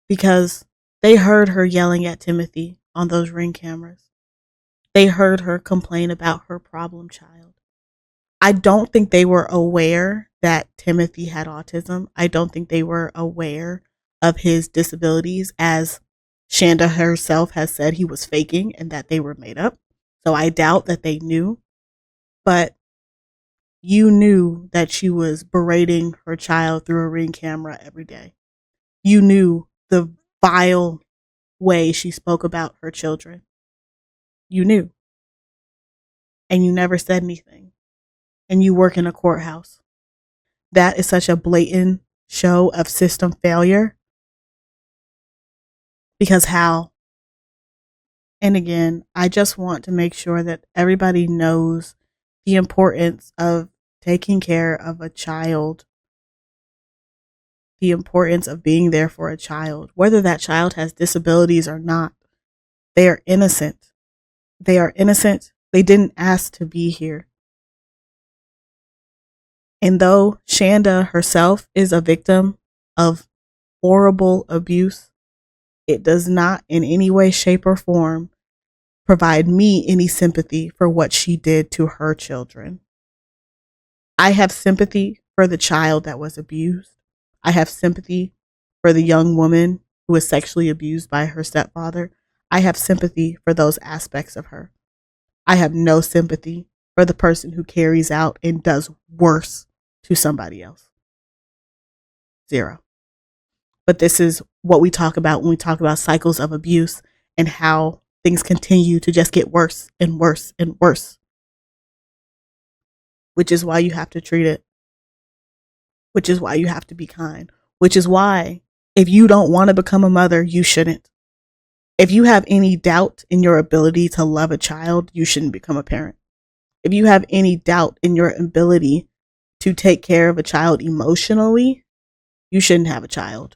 because they heard her yelling at Timothy on those Ring cameras. They heard her complain about her problem child. I don't think they were aware that Timothy had autism. I don't think they were aware of his disabilities, as Shanda herself has said he was faking and that they were made up. So I doubt that they knew. But you knew that she was berating her child through a Ring camera every day. You knew the vile way she spoke about her children. You knew. And you never said anything. And you work in a courthouse. That is such a blatant show of system failure. Because how? And again, I just want to make sure that everybody knows the importance of taking care of a child, the importance of being there for a child, whether that child has disabilities or not. They are innocent. They are innocent. They didn't ask to be here. And though Shanda herself is a victim of horrible abuse, it does not in any way, shape, or form provide me any sympathy for what she did to her children. I have sympathy for the child that was abused. I have sympathy for the young woman who was sexually abused by her stepfather. I have sympathy for those aspects of her. I have no sympathy for the person who carries out and does worse to somebody else. Zero. But this is what we talk about when we talk about cycles of abuse and how things continue to just get worse and worse and worse. Which is why you have to treat it. Which is why you have to be kind. Which is why if you don't want to become a mother, you shouldn't. If you have any doubt in your ability to love a child, you shouldn't become a parent. If you have any doubt in your ability to take care of a child emotionally, you shouldn't have a child.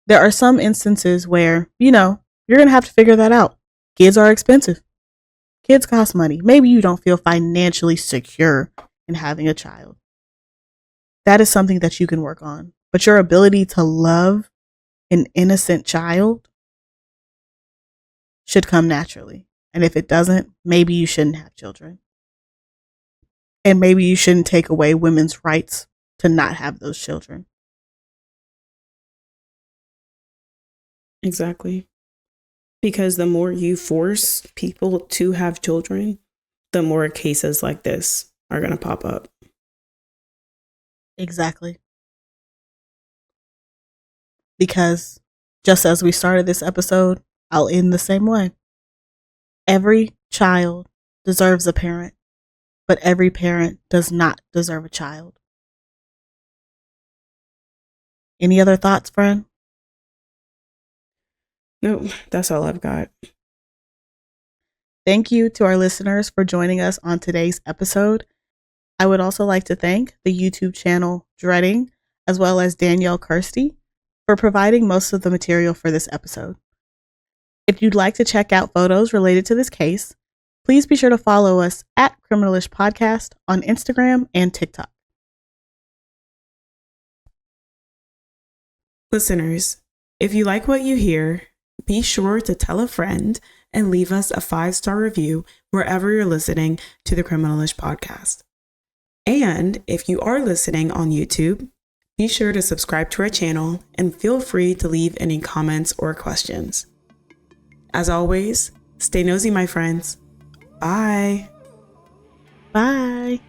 There are some instances where, you're going to have to figure that out. Kids are expensive. Kids cost money. Maybe you don't feel financially secure in having a child. That is something that you can work on. But your ability to love an innocent child should come naturally. And if it doesn't, maybe you shouldn't have children. And maybe you shouldn't take away women's rights to not have those children. Exactly. Because the more you force people to have children, the more cases like this are going to pop up. Exactly. Because just as we started this episode, I'll end the same way. Every child deserves a parent, but every parent does not deserve a child. Any other thoughts, friend? Nope, that's all I've got. Thank you to our listeners for joining us on today's episode. I would also like to thank the YouTube channel Dreading, as well as Danielle Kirsty, for providing most of the material for this episode. If you'd like to check out photos related to this case, please be sure to follow us at Criminalish Podcast on Instagram and TikTok. Listeners, if you like what you hear, be sure to tell a friend and leave us a 5-star review wherever you're listening to the Criminalish Podcast. And if you are listening on YouTube, be sure to subscribe to our channel and feel free to leave any comments or questions. As always, stay nosy, my friends. Bye. Bye.